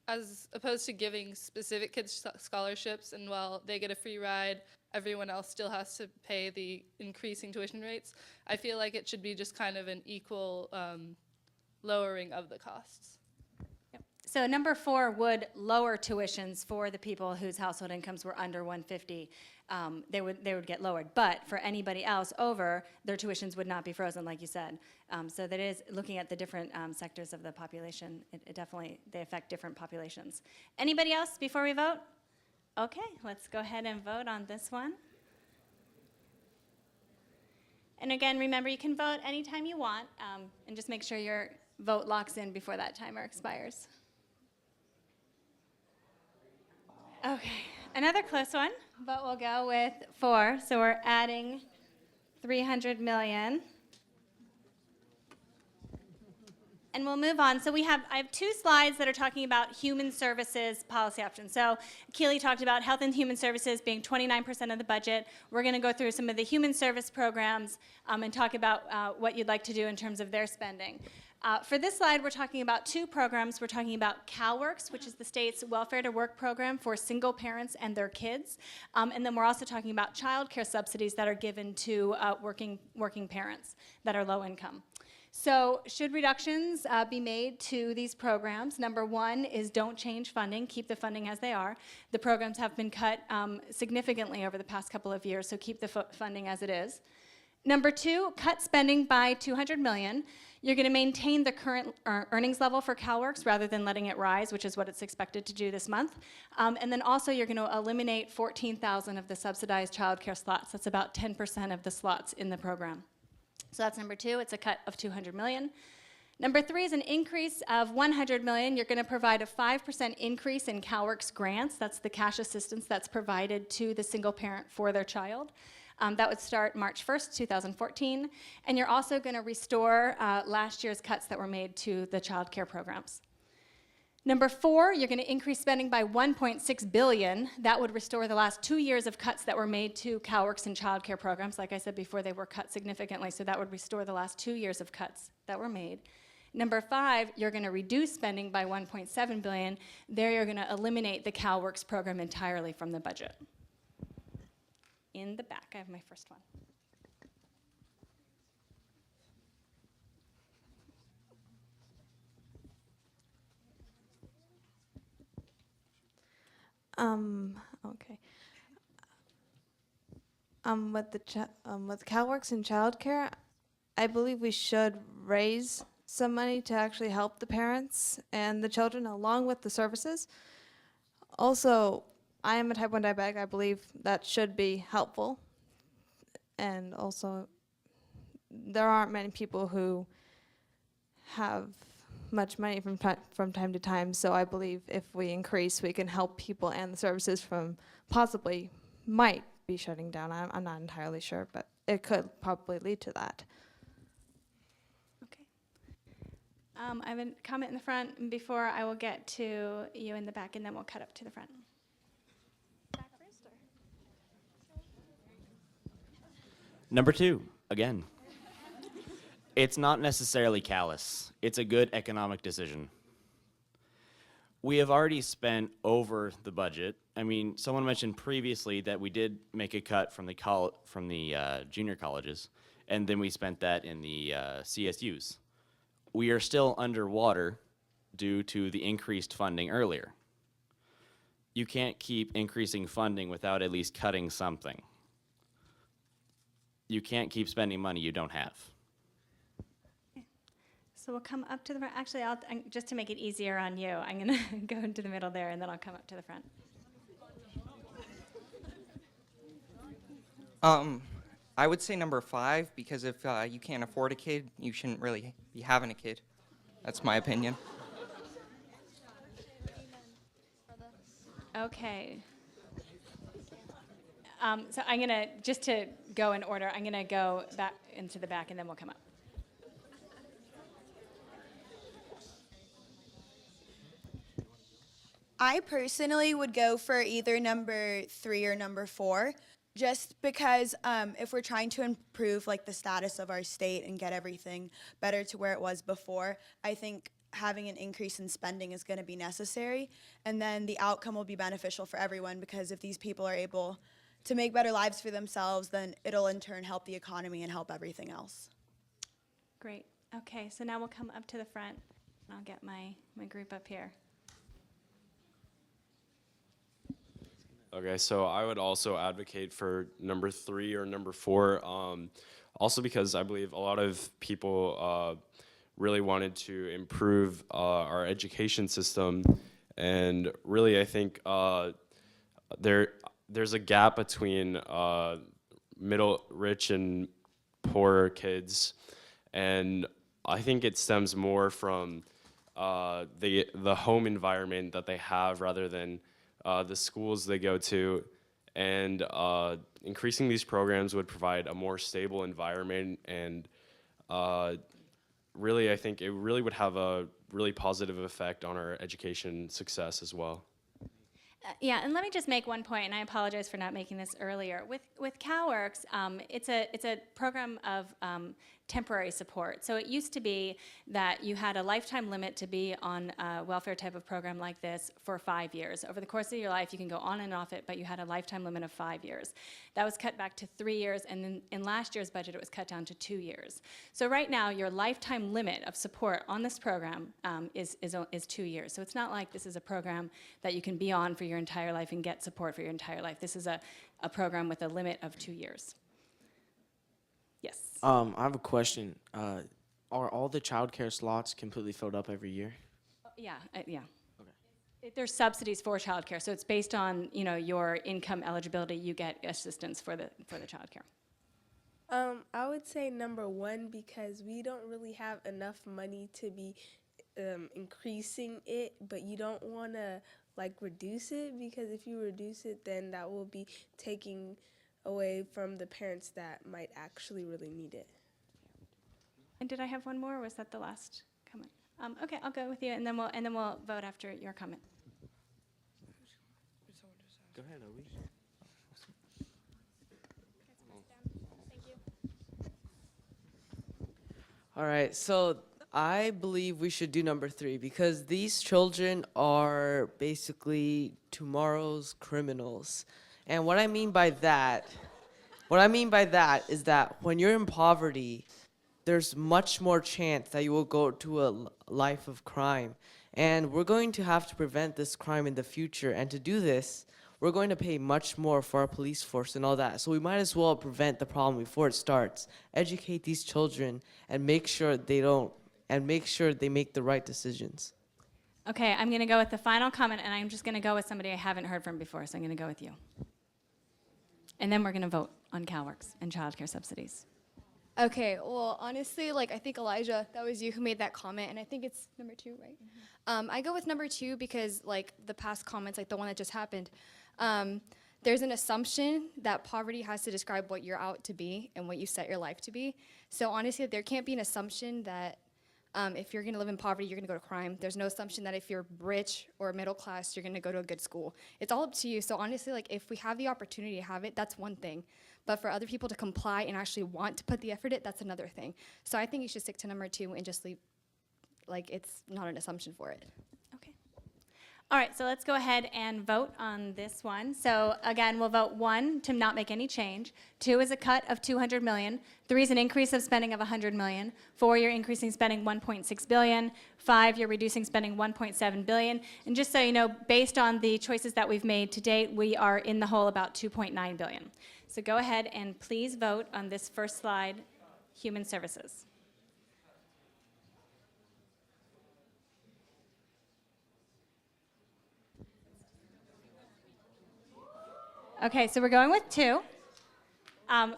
as opposed to giving specific kids scholarships, and while they get a free ride, everyone else still has to pay the increasing tuition rates, I feel like it should be just kind of an equal lowering of the costs. Yep. So number 4 would lower tuitions for the people whose household incomes were under 150. They would get lowered. But for anybody else over, their tuitions would not be frozen, like you said. So that is looking at the different sectors of the population. It definitely, they affect different populations. Anybody else before we vote? Okay, let's go ahead and vote on this one. And again, remember, you can vote anytime you want, and just make sure your vote locks in before that timer expires. Okay, another close one, but we'll go with 4. So we're adding 300 million. And we'll move on. So I have 2 slides that are talking about human services policy options. So Keely talked about health and human services being 29% of the budget. We're going to go through some of the human service programs and talk about what you'd like to do in terms of their spending. For this slide, we're talking about 2 programs. We're talking about CalWORKs, which is the state's welfare to work program for single parents and their kids. And then we're also talking about child care subsidies that are given to working parents that are low income. So should reductions be made to these programs? Number 1 is don't change funding, keep the funding as they are. The programs have been cut significantly over the past couple of years, so keep the funding as it is. Number 2, cut spending by $200 million. You're going to maintain the current earnings level for CalWORKs rather than letting it rise, which is what it's expected to do this month. And then also you're going to eliminate 14,000 of the subsidized childcare slots. That's about 10% of the slots in the program. So that's number 2. It's a cut of $200 million. Number 3 is an increase of $100 million. You're going to provide a 5% increase in CalWORKs grants. That's the cash assistance that's provided to the single parent for their child. That would start March 1st, 2014. And you're also going to restore last year's cuts that were made to the child care programs. Number 4, you're going to increase spending by $1.6 billion. That would restore the last 2 years of cuts that were made to CalWORKs and child care programs. Like I said before, they were cut significantly, so that would restore the last 2 years of cuts that were made. Number 5, you're going to reduce spending by $1.7 billion. There you're going to eliminate the CalWORKs program entirely from the budget. In the back, I have my first one. Okay. With CalWORKs and childcare, I believe we should raise some money to actually help the parents and the children along with the services. Also, I am a type 1 diabetic. I believe that should be helpful. And also, there aren't many people who have much money from time to time, so I believe if we increase, we can help people and the services from possibly might be shutting down. I'm not entirely sure, but it could probably lead to that. Okay. I have a comment in the front before I will get to you in the back, and then we'll cut up to the front. Number 2, again. It's not necessarily callous. It's a good economic decision. We have already spent over the budget. I mean, someone mentioned previously that we did make a cut from the junior colleges, and then we spent that in the CSUs. We are still underwater due to the increased funding earlier. You can't keep increasing funding without at least cutting something. You can't keep spending money you don't have. So we'll come up to the front. Actually, just to make it easier on you, I'm going to go into the middle there, and then I'll come up to the front. I would say number 5, because if you can't afford a kid, you shouldn't really be having a kid. That's my opinion. Okay. So I'm going to, just to go in order, I'm going to go back into the back, and then we'll come up. I personally would go for either number 3 or number 4, just because if we're trying to improve like the status of our state and get everything better to where it was before, I think having an increase in spending is going to be necessary, and then the outcome will be beneficial for everyone, because if these people are able to make better lives for themselves, then it'll in turn help the economy and help everything else. Great. Okay, so now we'll come up to the front, and I'll get my group up here. Okay, so I would also advocate for number 3 or number 4, also because I believe a lot of people really wanted to improve our education system, and really I think there's a gap between rich and poor kids, and I think it stems more from the home environment that they have rather than the schools they go to, and increasing these programs would provide a more stable environment, and really I think it really would have a really positive effect on our education success as well. Yeah, and let me just make one point, and I apologize for not making this earlier. With CalWorks, it's a program of temporary support. So it used to be that you had a lifetime limit to be on a welfare type of program like this for 5 years. Over the course of your life, you can go on and off it, but you had a lifetime limit of 5 years. That was cut back to 3 years, and then in last year's budget, it was cut down to 2 years. So right now, your lifetime limit of support on this program is 2 years. So it's not like this is a program that you can be on for your entire life and get support for your entire life. This is a program with a limit of 2 years. Yes. I have a question. Are all the childcare slots completely filled up every year? Yeah. There's subsidies for childcare, so it's based on your income eligibility. You get assistance for the childcare. I would say number 1 because we don't really have enough money to be increasing it, but you don't want to reduce it, because if you reduce it, then that will be taking away from the parents that might actually really need it. And did I have one more, or was that the last comment? Okay, I'll go with you, and then we'll vote after your comment. Go ahead, Obi. All right, so I believe we should do number 3 because these children are basically tomorrow's criminals. And what I mean by that is that when you're in poverty, there's much more chance that you will go to a life of crime. And we're going to have to prevent this crime in the future. And to do this, we're going to pay much more for our police force and all that. So we might as well prevent the problem before it starts. Educate these children and make sure they make the right decisions. Okay, I'm going to go with the final comment, and I'm just going to go with somebody I haven't heard from before, so I'm going to go with you. And then we're going to vote on CalWorks and childcare subsidies. Okay, well, honestly, I think Elijah, that was you who made that comment, and I think it's number 2, right? Mm-hmm. I go with number 2 because, the past comments, the one that just happened, there's an assumption that poverty has to describe what you're out to be and what you set your life to be. So honestly, there can't be an assumption that if you're going to live in poverty, you're going to go to crime. There's no assumption that if you're rich or middle class, you're going to go to a good school. It's all up to you. So honestly, if we have the opportunity to have it, that's one thing. But for other people to comply and actually want to put the effort in, that's another thing. So I think you should stick to number 2 and just leave, it's not an assumption for it. Okay. All right, so let's go ahead and vote on this one. So again, we'll vote 1 to not make any change. 2 is a cut of $200 million. 3 is an increase of spending of $100 million. 4, you're increasing spending $1.6 billion. 5, you're reducing spending $1.7 billion. And just so you know, based on the choices that we've made to date, we are in the hole about $2.9 billion. So go ahead and please vote on this first slide, Human Services. Okay, so we're going with 2,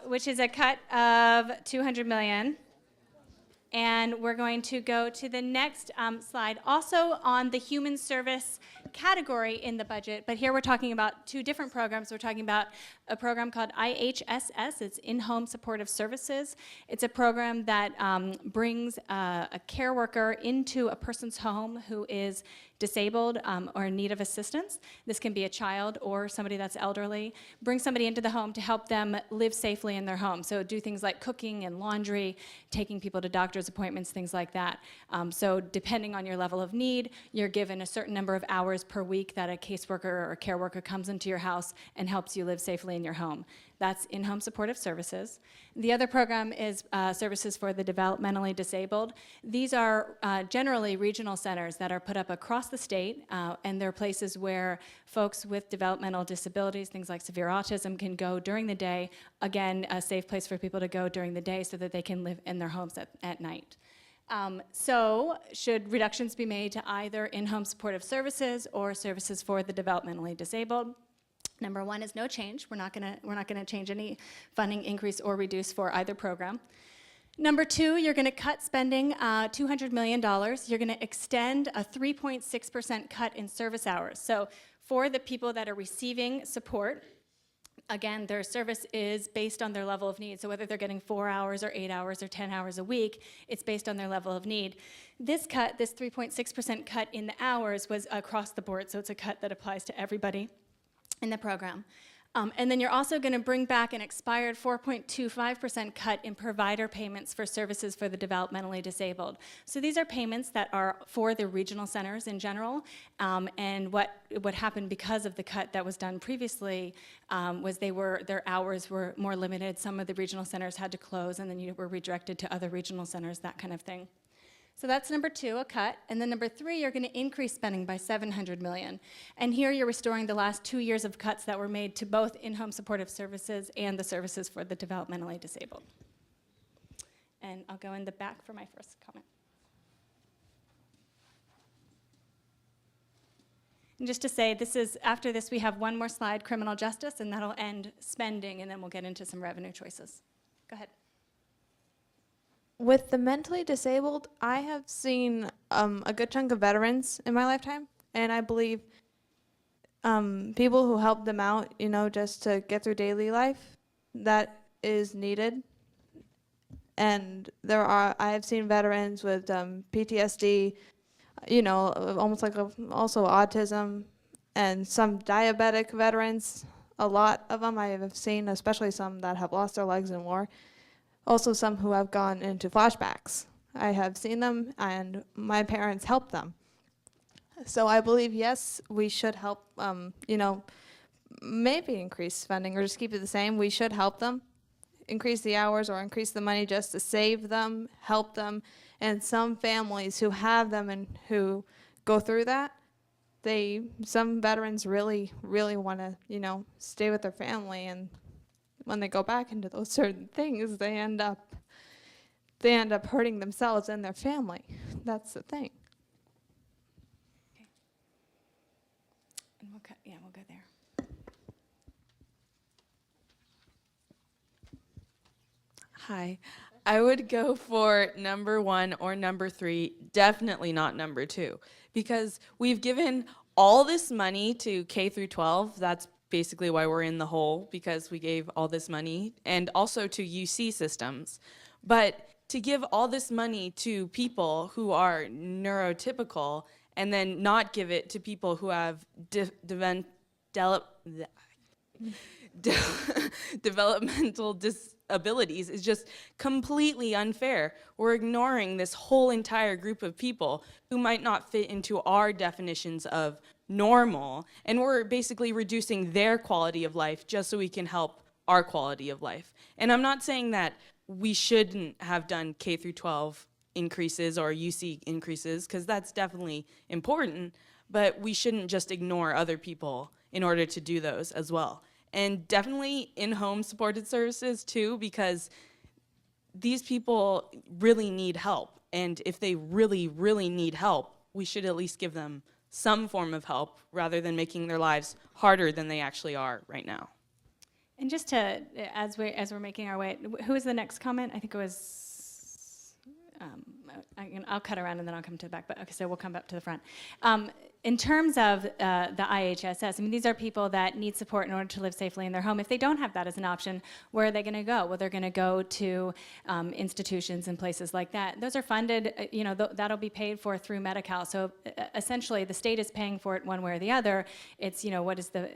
which is a cut of $200 million. And we're going to go to the next slide, also on the human service category in the budget, but here we're talking about 2 different programs. We're talking about a program called IHSS, it's In-Home Supportive Services. It's a program that brings a care worker into a person's home who is disabled or in need of assistance. This can be a child or somebody that's elderly. Bring somebody into the home to help them live safely in their home. So do things like cooking and laundry, taking people to doctor's appointments, things like that. So depending on your level of need, you're given a certain number of hours hours per week that a caseworker or a care worker comes into your house and helps you live safely in your home. That's in-home supportive services. The other program is services for the developmentally disabled. These are generally regional centers that are put up across the state, and they're places where folks with developmental disabilities, things like severe autism, can go during the day. Again, a safe place for people to go during the day so that they can live in their homes at night. So should reductions be made to either in-home supportive services or services for the developmentally disabled? Number one is no change. We're not gonna change any funding increase or reduce for either program. Number two, you're gonna cut spending $200 million. You're gonna extend a 3.6% cut in service hours. So for the people that are receiving support, again, their service is based on their level of need. So whether they're getting 4 hours or 8 hours or 10 hours a week, it's based on their level of need. This cut, this 3.6% cut in the hours, was across the board. So it's a cut that applies to everybody in the program. And then you're also going to bring back an expired 4.25% cut in provider payments for services for the developmentally disabled. So these are payments that are for the regional centers in general. And what happened because of the cut that was done previously was their hours were more limited. Some of the regional centers had to close, and then you were redirected to other regional centers, that kind of thing. So that's number two, a cut. And then number three, you're going to increase spending by $700 million. And here you're restoring the last 2 years of cuts that were made to both in-home supportive services and the services for the developmentally disabled. And I'll go in the back for my first comment. And just to say, after this, we have one more slide, criminal justice, and that'll end spending, and then we'll get into some revenue choices. Go ahead. With the mentally disabled, I have seen a good chunk of veterans in my lifetime, and I believe people who help them out, just to get through daily life, that is needed. And I have seen veterans with PTSD, almost like also autism, and some diabetic veterans. A lot of them I have seen, especially some that have lost their legs in war. Also some who have gone into flashbacks. I have seen them, and my parents helped them. So I believe, yes, we should help, maybe increase spending or just keep it the same. We should help them, increase the hours or increase the money just to save them, help them. And some families who have them and who go through that, some veterans really, really want to, stay with their family, and when they go back into those certain things, they end up hurting themselves and their family. That's the thing. Okay. And we'll go there. Hi. I would go for number one or number three, definitely not number two, because we've given all this money to K through 12. That's basically why we're in the hole, because we gave all this money, and also to UC systems. But to give all this money to people who are neurotypical and then not give it to people who have developmental disabilities is just completely unfair. We're ignoring this whole entire group of people who might not fit into our definitions of normal, and we're basically reducing their quality of life just so we can help our quality of life. And I'm not saying that we shouldn't have done K through 12 increases or UC increases, because that's definitely important, but we shouldn't just ignore other people in order to do those as well. And definitely in-home supported services too, because these people really need help. And if they really, really need help, we should at least give them some form of help rather than making their lives harder than they actually are right now. And just to, as we're making our way, who was the next comment? I think it was, I'll cut around and then I'll come to the back, but okay, so we'll come back to the front. In terms of the IHSS, I mean, these are people that need support in order to live safely in their home. If they don't have that as an option, where are they going to go? Well, they're going to go to institutions and places like that. Those are funded, that'll be paid for through Medi-Cal. So essentially, the state is paying for it one way or the other. It's, what is the,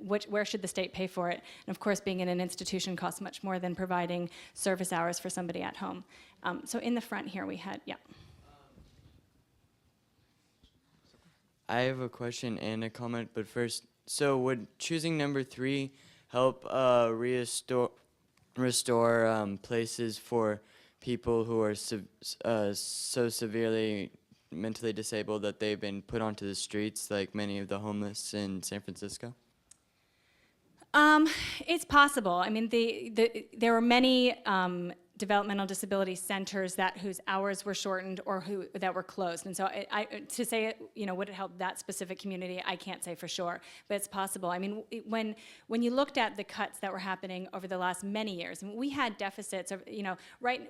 where should the state pay for it? And of course, being in an institution costs much more than providing service hours for somebody at home. So in the front here we had, yeah. I have a question and a comment, but first, so would choosing number 3 help restore places for people who are so severely mentally disabled that they've been put onto the streets, like many of the homeless in San Francisco? It's possible. I mean, there were many developmental disability centers whose hours were shortened or that were closed. And so to say, would it help that specific community, I can't say for sure, but it's possible. I mean, when you looked at the cuts that were happening over the last many years, we had deficits of,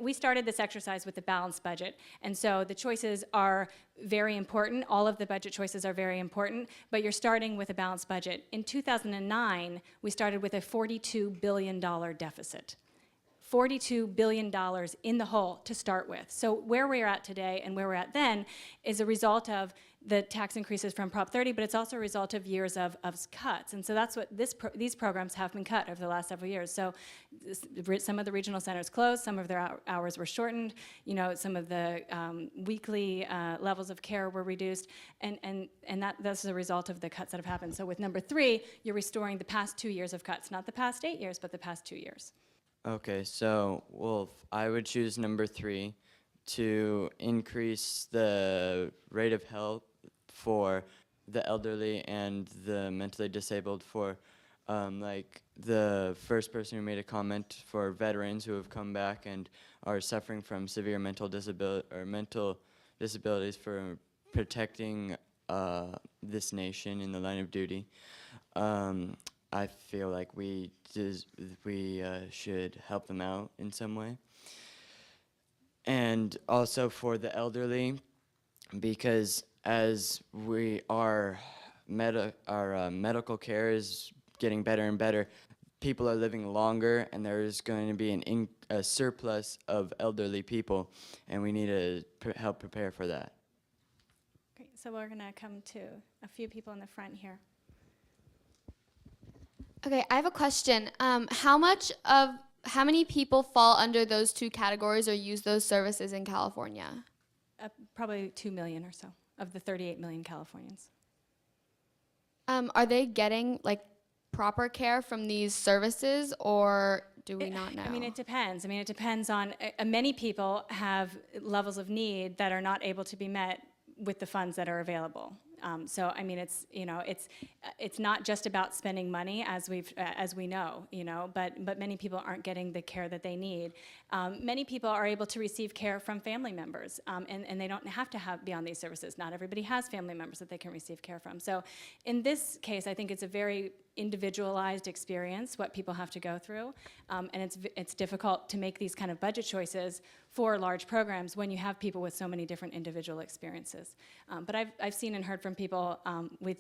we started this exercise with the balanced budget. And so the choices are very important. All of the budget choices are very important, but you're starting with a balanced budget. In 2009, we started with a $42 billion deficit. $42 billion in the hole to start with. So where we're at today and where we're at then is a result of the tax increases from Prop 30, but it's also a result of years of cuts. And so that's what these programs have been cut over the last several years. So some of the regional centers closed, some of their hours were shortened, some of the weekly levels of care were reduced, and that's a result of the cuts that have happened. So with number 3, you're restoring the past 2 years of cuts, not the past 8 years, but the past 2 years. Okay, so, I would choose number 3 to increase the rate of help for the elderly and the mentally disabled, for like the first person who made a comment, for veterans who have come back and are suffering from severe mental disabilities, for protecting this nation in the line of duty. I feel like we should help them out in some way. And also for the elderly, because as our medical care is getting better and better, people are living longer, and there's going to be a surplus of elderly people, and we need to help prepare for that. Great, so we're gonna come to a few people in the front here. Okay, I have a question. How many people fall under those 2 categories or use those services in California? Probably 2 million or so of the 38 million Californians. Are they getting proper care from these services, or do we not know? I mean, it depends. It depends on, many people have levels of need that are not able to be met with the funds that are available. So I mean, it's not just about spending money, as we know, but many people aren't getting the care that they need. Many people are able to receive care from family members, and they don't have to be on these services. Not everybody has family members that they can receive care from. So in this case, I think it's a very individualized experience, what people have to go through, and it's difficult to make these kind of budget choices for large programs when you have people with so many different individual experiences. But I've seen and heard from people with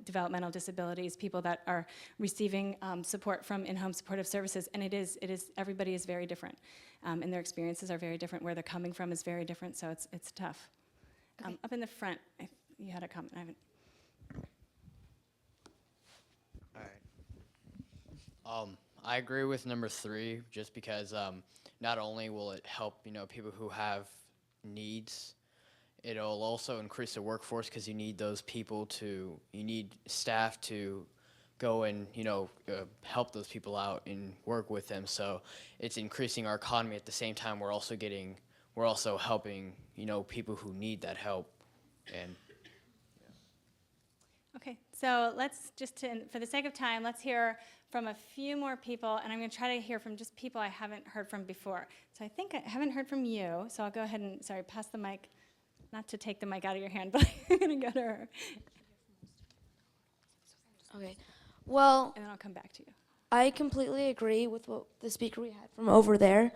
developmental disabilities, people that are receiving support from in-home supportive services, and everybody is very different, and their experiences are very different. Where they're coming from is very different, so it's tough. Okay. Up in the front, you had a comment. I haven't. I agree with number 3, just because not only will it help people who have needs, it'll also increase the workforce, because you need staff to go and help those people out and work with them. So it's increasing our economy. At the same time, we're also helping people who need that help. And Okay, so let's for the sake of time, let's hear from a few more people, and I'm going to try to hear from just people I haven't heard from before. So I think I haven't heard from you, so I'll go ahead and, pass the mic, not to take the mic out of your hand, but I'm going to go to her. Okay, well, and then I'll come back to you. I completely agree with what the speaker we had from over there.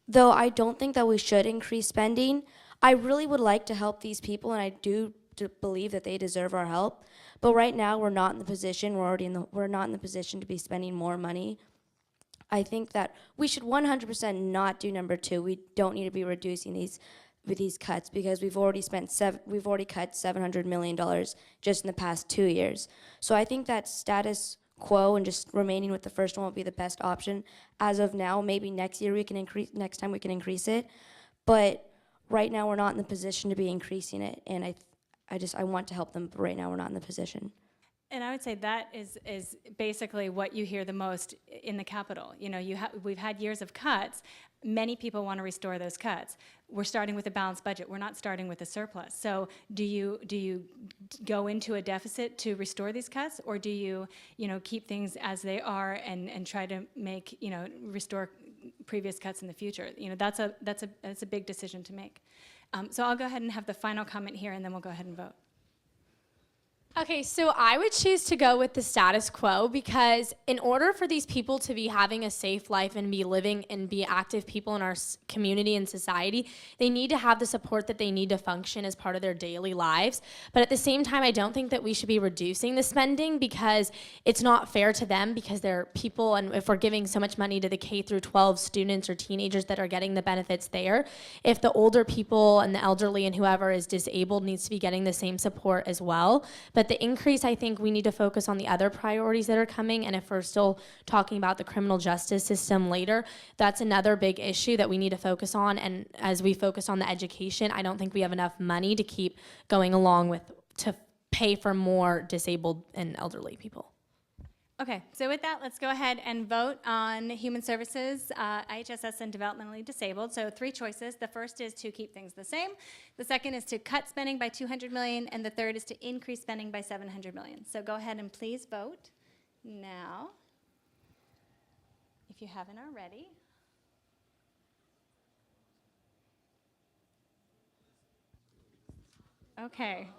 Though I don't think that we should increase spending, I really would like to help these people, and I do believe that they deserve our help. But right now, we're not in the position. We're not in the position to be spending more money. I think that we should 100% not do number 2. We don't need to be reducing these cuts, because we've already cut $700 million just in the past 2 years. So I think that status quo and just remaining with the first one will be the best option as of now. Maybe next time we can increase it, but right now we're not in the position to be increasing it, and I want to help them, but right now we're not in the position. And I would say that is basically what you hear the most in the Capitol. You know, we've had years of cuts. Many people want to restore those cuts. We're starting with a balanced budget. We're not starting with a surplus. So do you go into a deficit to restore these cuts, or do you keep things as they are and try to make restore previous cuts in the future? You know, that's a big decision to make. So I'll go ahead and have the final comment here, and then we'll go ahead and vote. Okay, so I would choose to go with the status quo because in order for these people to be having a safe life and be living and be active people in our community and society, they need to have the support that they need to function as part of their daily lives. But at the same time, I don't think that we should be reducing the spending because it's not fair to them because they're people, and if we're giving so much money to the K through 12 students or teenagers that are getting the benefits there, if the older people and the elderly and whoever is disabled needs to be getting the same support as well. But the increase, I think we need to focus on the other priorities that are coming, and if we're still talking about the criminal justice system later, that's another big issue that we need to focus on. And as we focus on the education, I don't think we have enough money to keep going along with to pay for more disabled and elderly people. Okay, so with that, let's go ahead and vote on human services, IHSS, and developmentally disabled. So 3 choices. The first is to keep things the same. The second is to cut spending by $200 million, and the third is to increase spending by $700 million. So go ahead and please vote now, if you haven't already. Okay.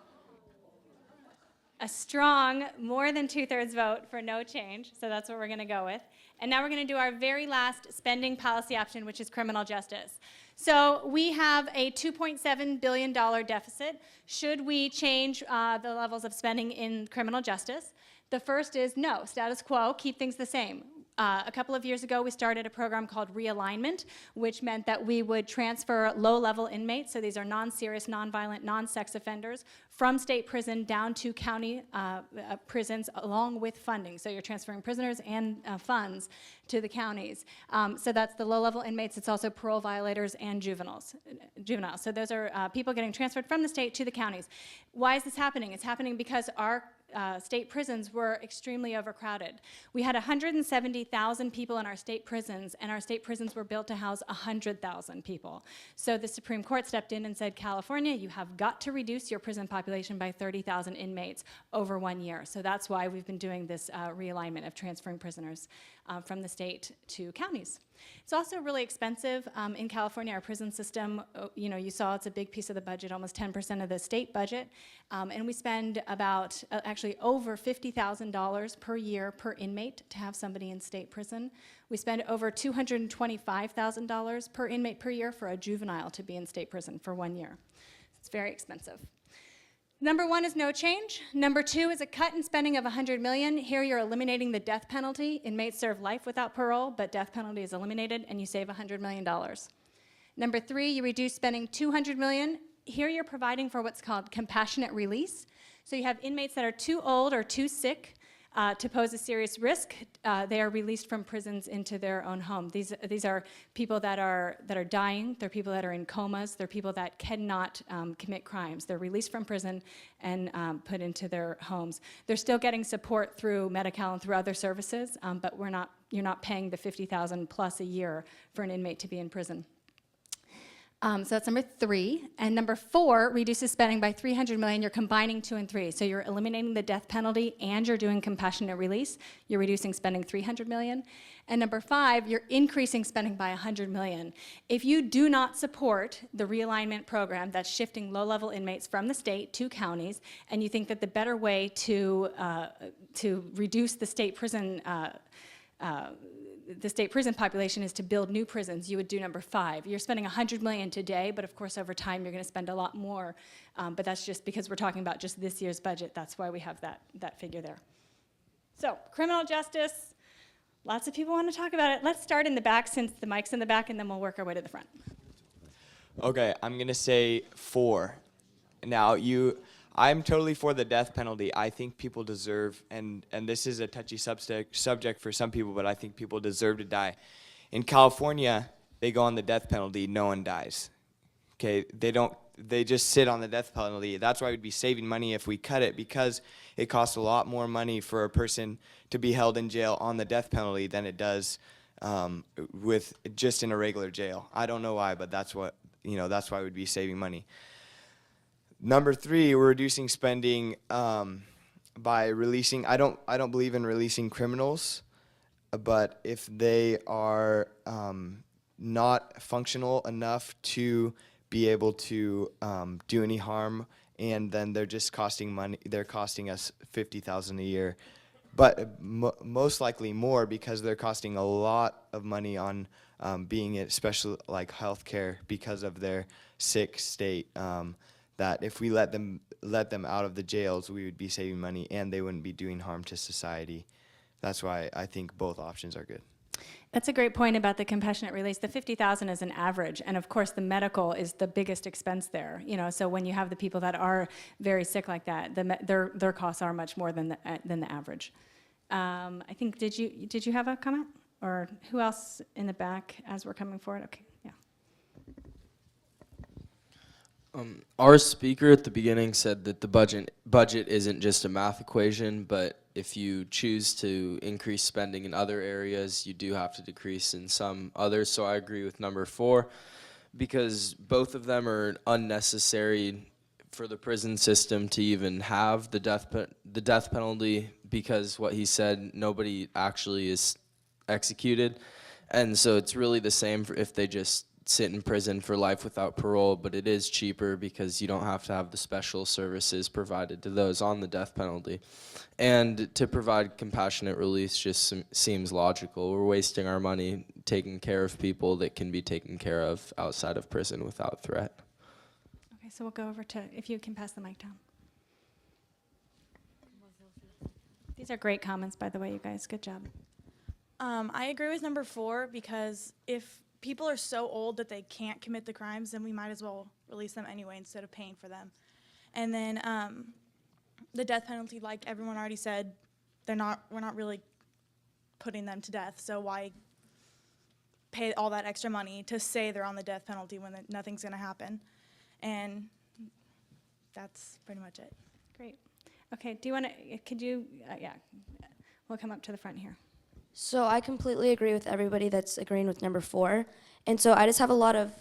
A strong, more than 2/3 vote for no change, so that's what we're going to go with. And now we're going to do our very last spending policy option, which is criminal justice. So we have a $2.7 billion deficit. Should we change the levels of spending in criminal justice? The first is no, status quo, keep things the same. A couple of years ago, we started a program called Realignment, which meant that we would transfer low-level inmates, so these are non-serious, non-violent, non-sex offenders, from state prison down to county prisons along with funding. So you're transferring prisoners and funds to the counties. So that's the low-level inmates. It's also parole violators and juveniles. So those are people getting transferred from the state to the counties. Why is this happening? It's happening because our state prisons were extremely overcrowded. We had 170,000 people in our state prisons, and our state prisons were built to house 100,000 people. So the Supreme Court stepped in and said, California, you have got to reduce your prison population by 30,000 inmates over 1 year. So that's why we've been doing this realignment of transferring prisoners from the state to counties. It's also really expensive in California. Our prison system, you saw it's a big piece of the budget, almost 10% of the state budget, and we spend about actually over $50,000 per year per inmate to have somebody in state prison. We spend over $225,000 per inmate per year for a juvenile to be in state prison for 1 year. It's very expensive. Number 1 is no change. Number 2 is a cut in spending of $100 million. Here you're eliminating the death penalty. Inmates serve life without parole, but death penalty is eliminated, and you save $100 million. Number 3, you reduce spending $200 million. Here you're providing for what's called compassionate release. So you have inmates that are too old or too sick to pose a serious risk. They are released from prisons into their own home. These are people that are dying. They're people that are in comas. They're people that cannot commit crimes. They're released from prison and put into their homes. They're still getting support through Medi-Cal and through other services, but you're not paying the $50,000 plus a year for an inmate to be in prison. So that's number 3. And number 4 reduces spending by $300 million. You're combining 2 and 3. So you're eliminating the death penalty and you're doing compassionate release. You're reducing spending $300 million. And number 5, you're increasing spending by $100 million. If you do not support the realignment program that's shifting low-level inmates from the state to counties, and you think that the better way to reduce the state prison population is to build new prisons, you would do number 5. You're spending $100 million today, but of course over time you're going to spend a lot more. But that's just because we're talking about just this year's budget. That's why we have that figure there. So criminal justice, lots of people want to talk about it. Let's start in the back since the mic's in the back, and then we'll work our way to the front. Okay, I'm going to say 4. Now, I'm totally for the death penalty. I think people deserve, and this is a touchy subject for some people, but I think people deserve to die. In California, they go on the death penalty, no one dies. Okay, they just sit on the death penalty. That's why we'd be saving money if we cut it, because it costs a lot more money for a person to be held in jail on the death penalty than it does with just in a regular jail. I don't know why, but that's why we'd be saving money. Number 3, we're reducing spending by releasing. I don't believe in releasing criminals, but if they are not functional enough to be able to do any harm, and then they're just costing money. They're costing us $50,000 a year, but most likely more, because they're costing a lot of money on being especially like healthcare because of their sick state. That if we let them out of the jails, we would be saving money and they wouldn't be doing harm to society. That's why I think both options are good. That's a great point about the compassionate release. The 50,000 is an average, and of course the medical is the biggest expense there. So when you have the people that are very sick like that, their costs are much more than the average. I think did you have a comment, or who else in the back as we're coming forward? Okay, yeah. Our speaker at the beginning said that the budget isn't just a math equation, but if you choose to increase spending in other areas, you do have to decrease in some others. So I agree with number 4, because both of them are unnecessary for the prison system to even have the death penalty, because what he said, nobody actually is executed. And so it's really the same if they just sit in prison for life without parole, but it is cheaper because you don't have to have the special services provided to those on the death penalty. And to provide compassionate release just seems logical. We're wasting our money taking care of people that can be taken care of outside of prison without threat. Okay, so we'll go over to, if you can pass the mic down. These are great comments, by the way, you guys. Good job. I agree with number 4, because if people are so old that they can't commit the crimes, then we might as well release them anyway instead of paying for them. And then the death penalty, like everyone already said, we're not really putting them to death, so why pay all that extra money to say they're on the death penalty when nothing's going to happen? And that's pretty much it. Great. Okay, do you want to, could you, yeah, we'll come up to the front here. So I completely agree with everybody that's agreeing with number 4. And so I just have a lot of,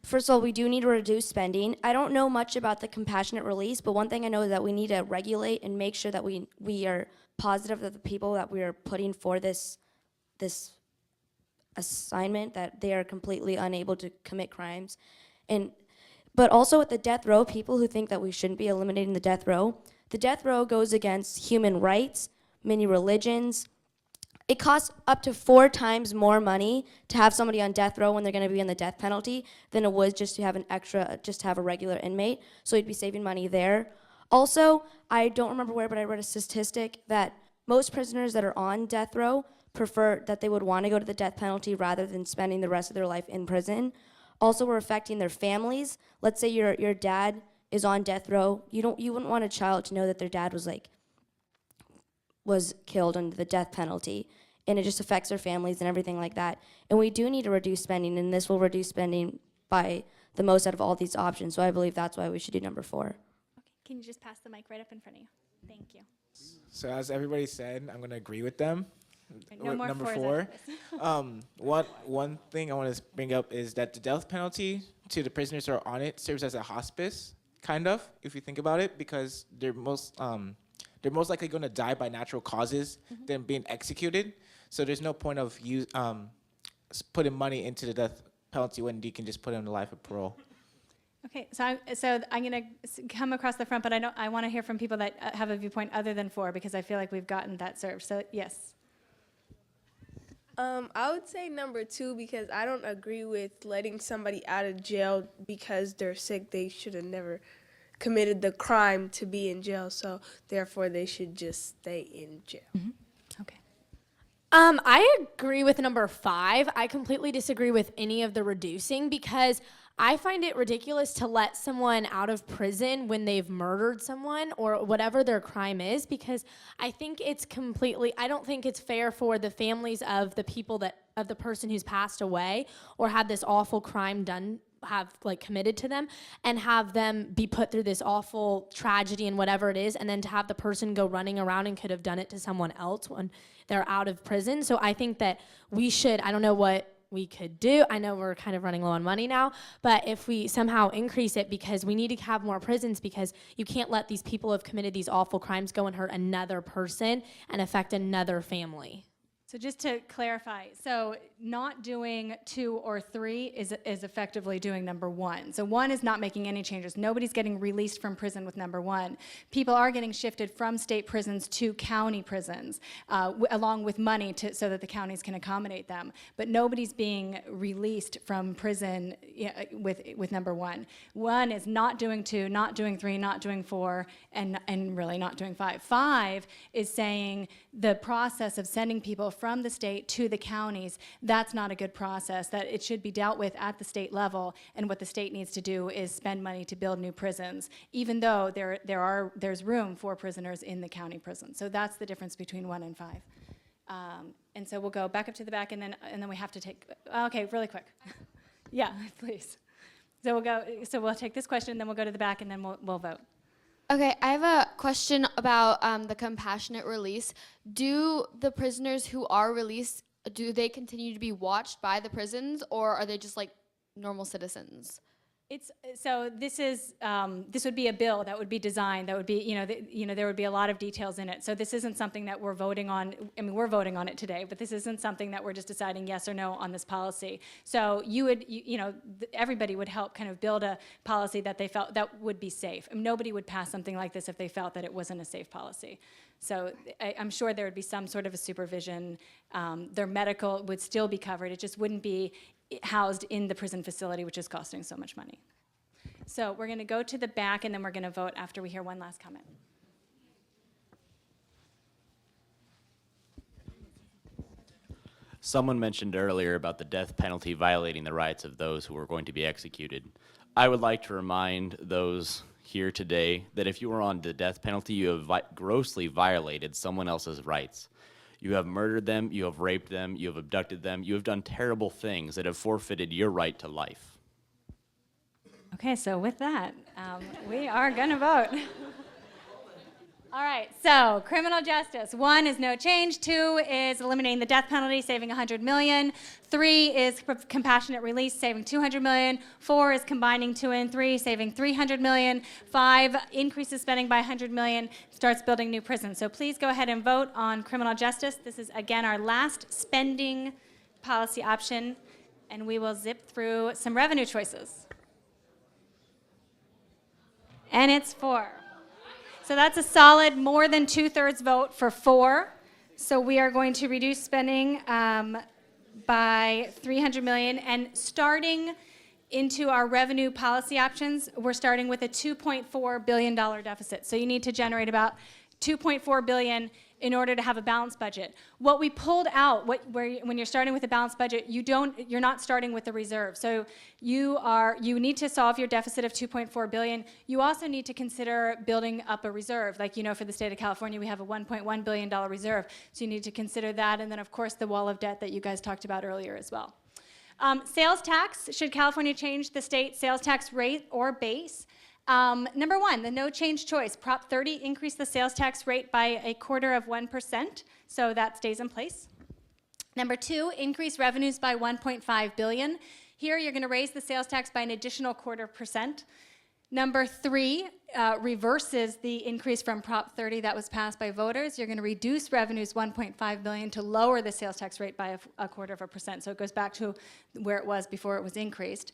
first of all, we do need to reduce spending. I don't know much about the compassionate release, but one thing I know is that we need to regulate and make sure that we are positive that the people that we are putting for this assignment, that they are completely unable to commit crimes. But also with the death row, people who think that we shouldn't be eliminating the death row goes against human rights, many religions. It costs up to 4 times more money to have somebody on death row when they're going to be in the death penalty than it would just to have a regular inmate. So you'd be saving money there. Also, I don't remember where, but I read a statistic that most prisoners that are on death row prefer that they would want to go to the death penalty rather than spending the rest of their life in prison. Also, we're affecting their families. Let's say your dad is on death row. You wouldn't want a child to know that their dad was killed under the death penalty, and it just affects their families and everything like that. And we do need to reduce spending, and this will reduce spending by the most out of all these options. So I believe that's why we should do number 4. Okay, can you just pass the mic right up in front of you? Thank you. So as everybody said, I'm going to agree with them. No with more number 4s 4. One thing I want to bring up is that the death penalty to the prisoners who are on it serves as a hospice, kind of, if you think about it, because they're most likely going to die by natural causes than being executed. So there's no point of putting money into the death penalty when you can just put them to life with parole. Okay, so I'm going to come across the front, but I want to hear from people that have a viewpoint other than 4, because I feel like we've gotten that served. So yes. I would say number 2, because I don't agree with letting somebody out of jail because they're sick. They should have never committed the crime to be in jail, so therefore they should just stay in jail. Okay. I agree with number 5. I completely disagree with any of the reducing, because I find it ridiculous to let someone out of prison when they've murdered someone or whatever their crime is, because I don't think it's fair for the families of the people of the person who's passed away or had this awful crime done have like committed to them, and have them be put through this awful tragedy and whatever it is, and then to have the person go running around and could have done it to someone else when they're out of prison. So I think that we should, I don't know what we could do. I know we're kind of running low on money now, but if we somehow increase it, because we need to have more prisons, because you can't let these people who have committed these awful crimes go and hurt another person and affect another family. So just to clarify, so not doing 2 or 3 is effectively doing number 1. So 1 is not making any changes. Nobody's getting released from prison with number 1. People are getting shifted from state prisons to county prisons, along with money so that the counties can accommodate them. But nobody's being released from prison with number 1. 1 is not doing 2, not doing 3, not doing 4, and really not doing 5. 5 is saying the process of sending people from the state to the counties, that's not a good process, that it should be dealt with at the state level, and what the state needs to do is spend money to build new prisons, even though there's room for prisoners in the county prison. So that's the difference between 1 and 5. And so we'll go back up to the back, and then we have to take, okay, really quick. Yeah, please. So we'll take this question, then we'll go to the back, and then we'll vote. Okay, I have a question about the compassionate release. Do the prisoners who are released, do they continue to be watched by the prisons, or are they just like normal citizens? This would be a bill that would be designed, that would be, there would be a lot of details in it. So this isn't something that we're voting on. I mean, we're voting on it today, but this isn't something that we're just deciding yes or no on this policy. So everybody would help kind of build a policy that they felt that would be safe. I mean, nobody would pass something like this if they felt that it wasn't a safe policy. So I'm sure there would be some sort of a supervision. Their medical would still be covered. It just wouldn't be housed in the prison facility, which is costing so much money. So we're going to go to the back, and then we're going to vote after we hear one last comment. Someone mentioned earlier about the death penalty violating the rights of those who are going to be executed. I would like to remind those here today that if you are on the death penalty, you have grossly violated someone else's rights. You have murdered them, you have raped them, you have abducted them, you have done terrible things that have forfeited your right to life. Okay, so with that, we are going to vote. All right, so criminal justice. 1 is no change. 2 is eliminating the death penalty, saving $100 million. 3 is compassionate release, saving $200 million. 4 is combining 2 and 3, saving $300 million. 5 increases spending by $100 million, starts building new prisons. So please go ahead and vote on criminal justice. This is, again, our last spending policy option, and we will zip through some revenue choices. And it's 4. So that's a solid more than 2/3 vote for 4. So we are going to reduce spending by $300 million, and starting into our revenue policy options, we're starting with a $2.4 billion deficit. So you need to generate about $2.4 billion in order to have a balanced budget. What we pulled out, when you're starting with a balanced budget, you're not starting with the reserve. So you need to solve your deficit of $2.4 billion. You also need to consider building up a reserve. Like, for the state of California, we have a $1.1 billion reserve. So you need to consider that, and then of course the wall of debt that you guys talked about earlier as well. Sales tax, should California change the state sales tax rate or base? Number 1, the no change choice. Prop 30 increased the sales tax rate by 0.25%, so that stays in place. Number 2, increase revenues by $1.5 billion. Here you're going to raise the sales tax by an additional 0.25%. Number 3, reverses the increase from Prop 30 that was passed by voters. You're going to reduce revenues $1.5 billion to lower the sales tax rate by 0.25%. So it goes back to where it was before it was increased.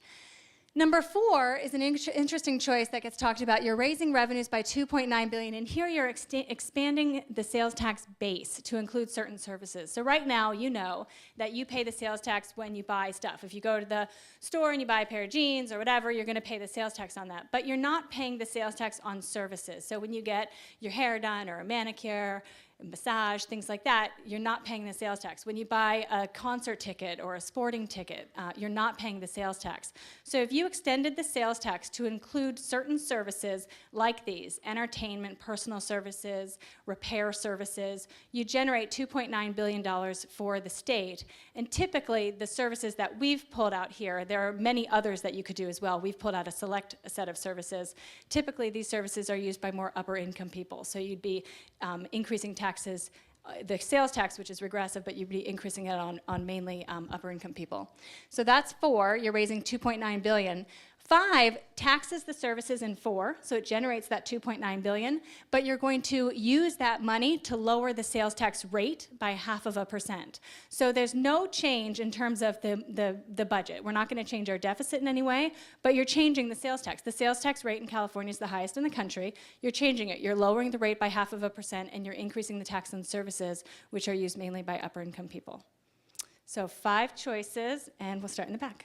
Number 4 is an interesting choice that gets talked about. You're raising revenues by $2.9 billion, and here you're expanding the sales tax base to include certain services. So right now, you know that you pay the sales tax when you buy stuff. If you go to the store and you buy a pair of jeans or whatever, you're going to pay the sales tax on that. But you're not paying the sales tax on services. So when you get your hair done or a manicure, massage, things like that, you're not paying the sales tax. When you buy a concert ticket or a sporting ticket, you're not paying the sales tax. So if you extended the sales tax to include certain services like these, entertainment, personal services, repair services, you generate $2.9 billion for the state. And typically, the services that we've pulled out here, there are many others that you could do as well. We've pulled out a select set of services. Typically, these services are used by more upper income people. So you'd be increasing taxes, the sales tax, which is regressive, but you'd be increasing it on mainly upper income people. So that's 4, you're raising $2.9 billion. 5 taxes the services in 4, so it generates that $2.9 billion, but you're going to use that money to lower the sales tax rate by 0.5%. So there's no change in terms of the budget. We're not going to change our deficit in any way, but you're changing the sales tax. The sales tax rate in California is the highest in the country. You're changing it. You're lowering the rate by 0.5%, and you're increasing the tax on services, which are used mainly by upper income people. So 5 choices, and we'll start in the back.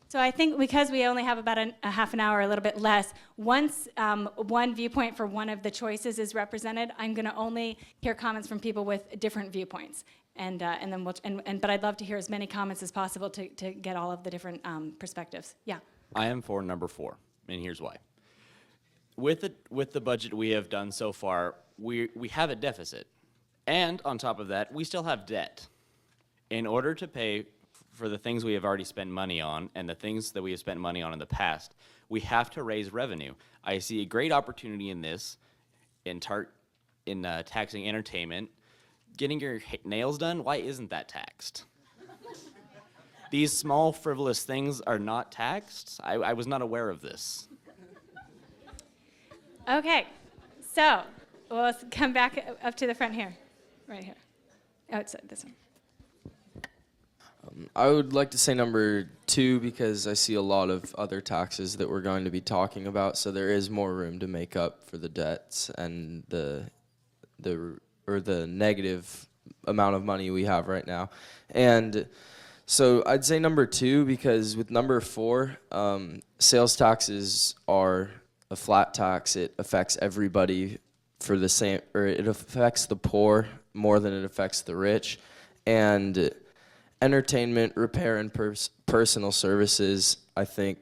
So I think because we only have about a half an hour, a little bit less, once one viewpoint for one of the choices is represented, I'm going to only hear comments from people with different viewpoints, and then but I'd love to hear as many comments as possible to get all of the different perspectives. Yeah. I am for number 4, and here's why. With the budget we have done so far, we have a deficit, and on top of that, we still have debt. In order to pay for the things we have already spent money on and the things that we have spent money on in the past, we have to raise revenue. I see a great opportunity in this, in taxing entertainment. Getting your nails done, why isn't that taxed? These small, frivolous things are not taxed? I was not aware of this. Okay, so we'll come back up to the front here, right here. Outside this one. I would like to say number 2 because I see a lot of other taxes that we're going to be talking about, so there is more room to make up for the debts and the negative amount of money we have right now. And so I'd say number 2 because with number 4, sales taxes are a flat tax. It affects everybody for the same, or it affects the poor more than it affects the rich. And entertainment, repair, and personal services, I think,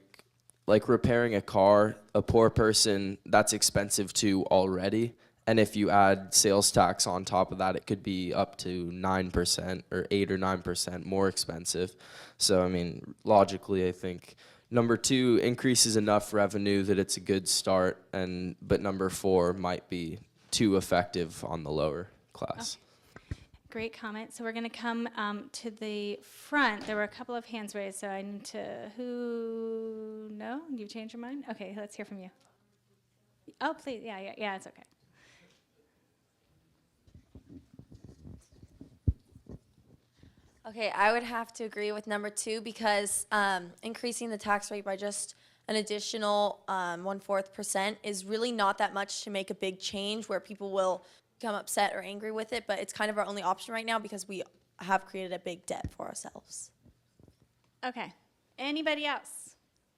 like repairing a car, a poor person, that's expensive too already. And if you add sales tax on top of that, it could be up to 9% or 8 or 9% more expensive. So, I mean, logically, I think number 2 increases enough revenue that it's a good start, but number 4 might be too effective on the lower class. Okay. Great comment. So we're going to come to the front. There were a couple of hands raised, so I need to, no? You changed your mind? Okay, let's hear from you. Oh, please, yeah, it's okay. Okay, I would have to agree with number 2 because increasing the tax rate by just an additional 1/4% is really not that much to make a big change where people will become upset or angry with it, but it's kind of our only option right now because we have created a big debt for ourselves. Okay. Anybody else?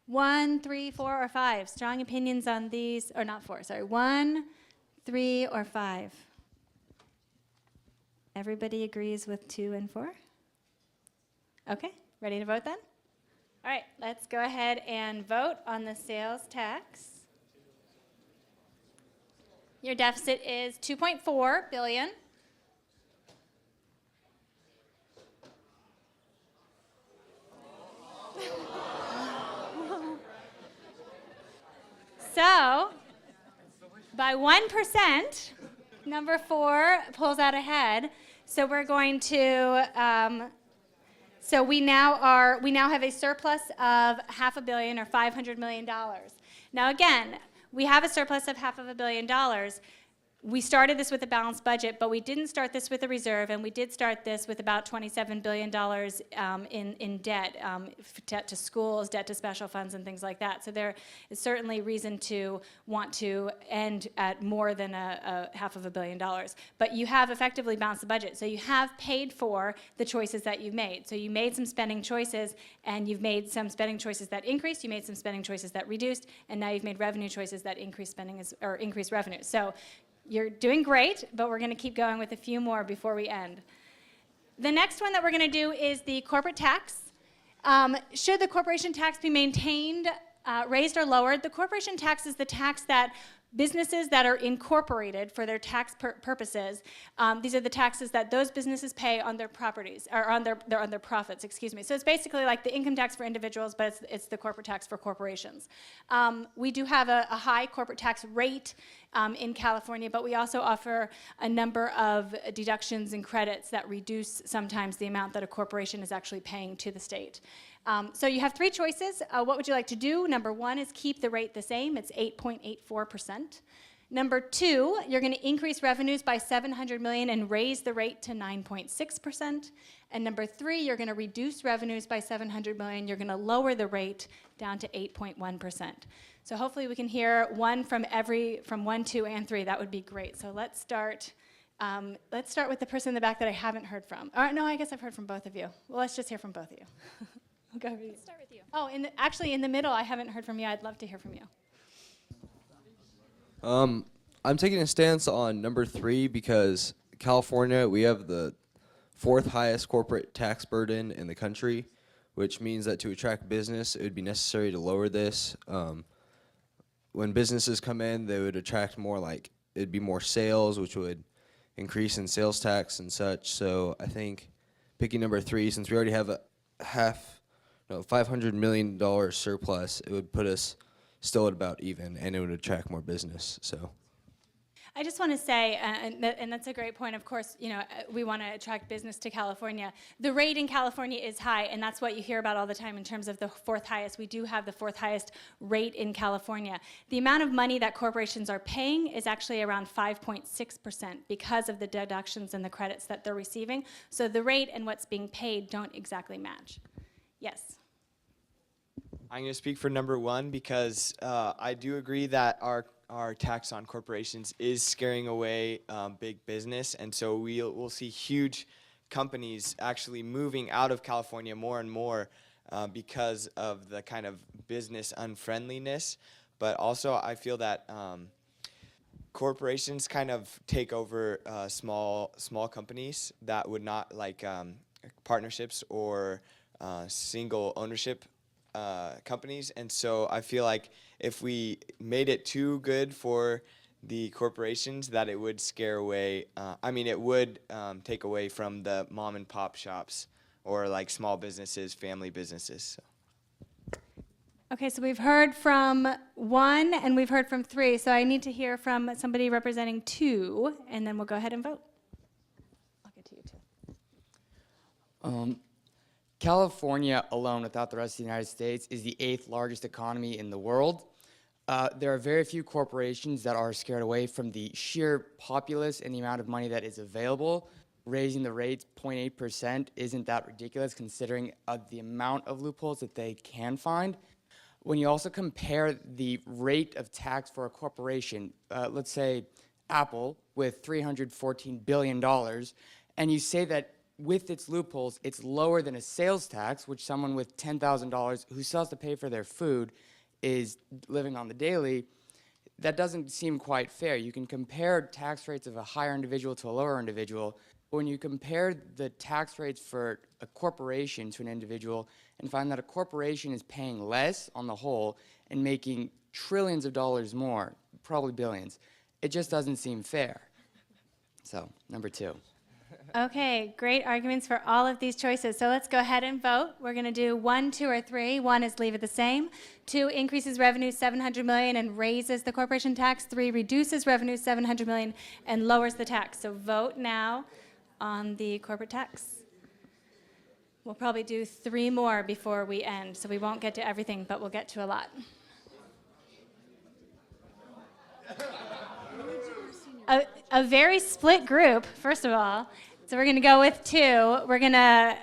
1, 3, 4, or 5. Strong opinions on these, or not 4, sorry. 1, 3, or 5. Everybody agrees with 2 and 4? Okay, ready to vote then? All right, let's go ahead and vote on the sales tax. Your deficit is $2.4 billion. So, by 1%, number 4 pulls out ahead. So we're going to, so we now have a surplus of $500 million or $500 million. Now again, we have a surplus of $500 million. we started this with a balanced budget, but we didn't start this with a reserve, and we did start this with about $27 billion in debt, debt to schools, debt to special funds, and things like that. So there is certainly reason to want to end at more than a $500 million. But you have effectively balanced the budget. So you have paid for the choices that you've made. So you made some spending choices, and you've made some spending choices that increased, you made some spending choices that reduced, and now you've made revenue choices that increase spending or increase revenue. So you're doing great, but we're going to keep going with a few more before we end. The next one that we're going to do is the corporate tax. Should the corporation tax be maintained, raised, or lowered? The corporation tax is the tax that businesses that are incorporated for their tax purposes, these are the taxes that those businesses pay on their properties, or on their profits, excuse me. So it's basically like the income tax for individuals, but it's the corporate tax for corporations. We do have a high corporate tax rate in California, but we also offer a number of deductions and credits that reduce sometimes the amount that a corporation is actually paying to the state. So you have three choices. What would you like to do? Number one is keep the rate the same. It's 8.84%. Number two, you're going to increase revenues by $700 million and raise the rate to 9.6%. And number three, you're going to reduce revenues by $700 million. You're going to lower the rate down to 8.1%. So hopefully we can hear one from 1, 2, and 3. That would be great. So let's start with the person in the back that I haven't heard from. Or no, I guess I've heard from both of you. Well, let's just hear from both of you. I'll go over you. Let's start with you. Oh, actually in the middle, I haven't heard from you. I'd love to hear from you. I'm taking a stance on number 3 because California, we have the 4th highest corporate tax burden in the country, which means that to attract business, it would be necessary to lower this. When businesses come in, they would attract more, it'd be more sales, which would increase in sales tax and such. So I think picking number 3, since we already have a $500 million surplus, it would put us still at about even, and it would attract more business. So I just want to say, and that's a great point. Of course, we want to attract business to California. The rate in California is high, and that's what you hear about all the time in terms of the 4th highest. We do have the 4th highest rate in California. The amount of money that corporations are paying is actually around 5.6% because of the deductions and the credits that they're receiving. So the rate and what's being paid don't exactly match. Yes. I'm going to speak for number 1 because I do agree that our tax on corporations is scaring away big business, and so we'll see huge companies actually moving out of California more and more because of the kind of business unfriendliness. But also I feel that corporations kind of take over small companies that would not like partnerships or single ownership companies, and so I feel like if we made it too good for the corporations, that it would scare away. It would take away from the mom and pop shops or like small businesses, family businesses. So. Okay, so we've heard from 1 and we've heard from 3. So I need to hear from somebody representing 2, and then we'll go ahead and vote. I'll get to you too. California alone, without the rest of the United States, is the 8th largest economy in the world. There are very few corporations that are scared away from the sheer populace and the amount of money that is available. Raising the rates 0.8% isn't that ridiculous considering the amount of loopholes that they can find. When you also compare the rate of tax for a corporation, let's say Apple with $314 billion, and you say that with its loopholes, it's lower than a sales tax, which someone with $10,000 who still has to pay for their food is living on the daily, that doesn't seem quite fair. You can compare tax rates of a higher individual to a lower individual, but when you compare the tax rates for a corporation to an individual and find that a corporation is paying less on the whole and making trillions of dollars more, probably billions, it just doesn't seem fair. So, number 2. Okay, great arguments for all of these choices. So let's go ahead and vote. We're going to do 1, 2, or 3. 1 is leave it the same. 2 increases revenue $700 million and raises the corporation tax. 3 reduces revenue $700 million and lowers the tax. So vote now on the corporate tax. We'll probably do 3 more before we end, so we won't get to everything, but we'll get to a lot. a very split group, first of all. So we're going to go with 2. We're going to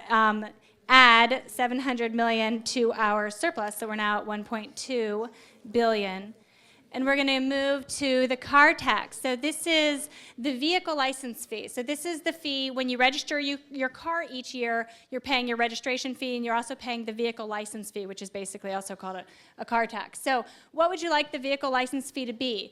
add 700 million to our surplus, so we're now at 1.2 billion. And we're going to move to the car tax. So this is the vehicle license fee. So this is the fee when you register your car each year, you're paying your registration fee, and you're also paying the vehicle license fee, which is basically also called a car tax. So what would you like the vehicle license fee to be?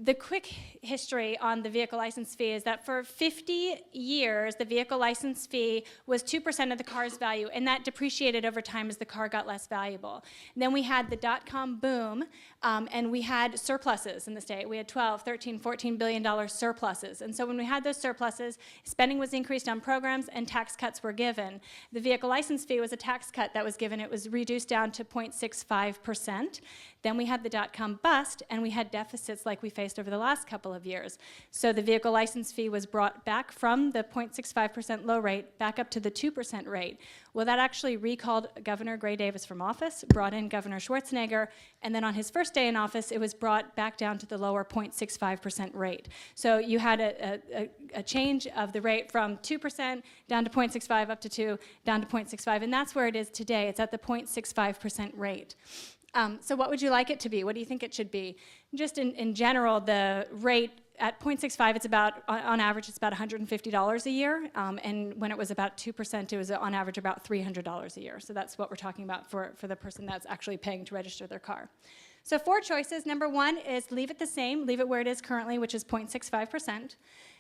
The quick history on the vehicle license fee is that for 50 years, the vehicle license fee was 2% of the car's value, and that depreciated over time as the car got less valuable. And then we had the dot-com boom, and we had surpluses in the state. We had 12, 13, $14 billion surpluses. And so when we had those surpluses, spending was increased on programs and tax cuts were given. The vehicle license fee was a tax cut that was given. It was reduced down to 0.65%. Then we had the dot-com bust, and we had deficits like we faced over the last couple of years. So the vehicle license fee was brought back from the 0.65% low rate back up to the 2% rate. Well, that actually recalled Governor Gray Davis from office, brought in Governor Schwarzenegger, and then on his first day in office, it was brought back down to the lower 0.65% rate. So you had a change of the rate from 2% down to 0.65, up to 2, down to 0.65, and that's where it is today. It's at the 0.65% rate. So what would you like it to be? What do you think it should be? Just in general, the rate at 0.65, it's about, on average, it's about $150 a year. And when it was about 2%, it was on average about $300 a year. So that's what we're talking about for the person that's actually paying to register their car. So 4 choices. Number 1 is leave it the same, leave it where it is currently, which is 0.65%.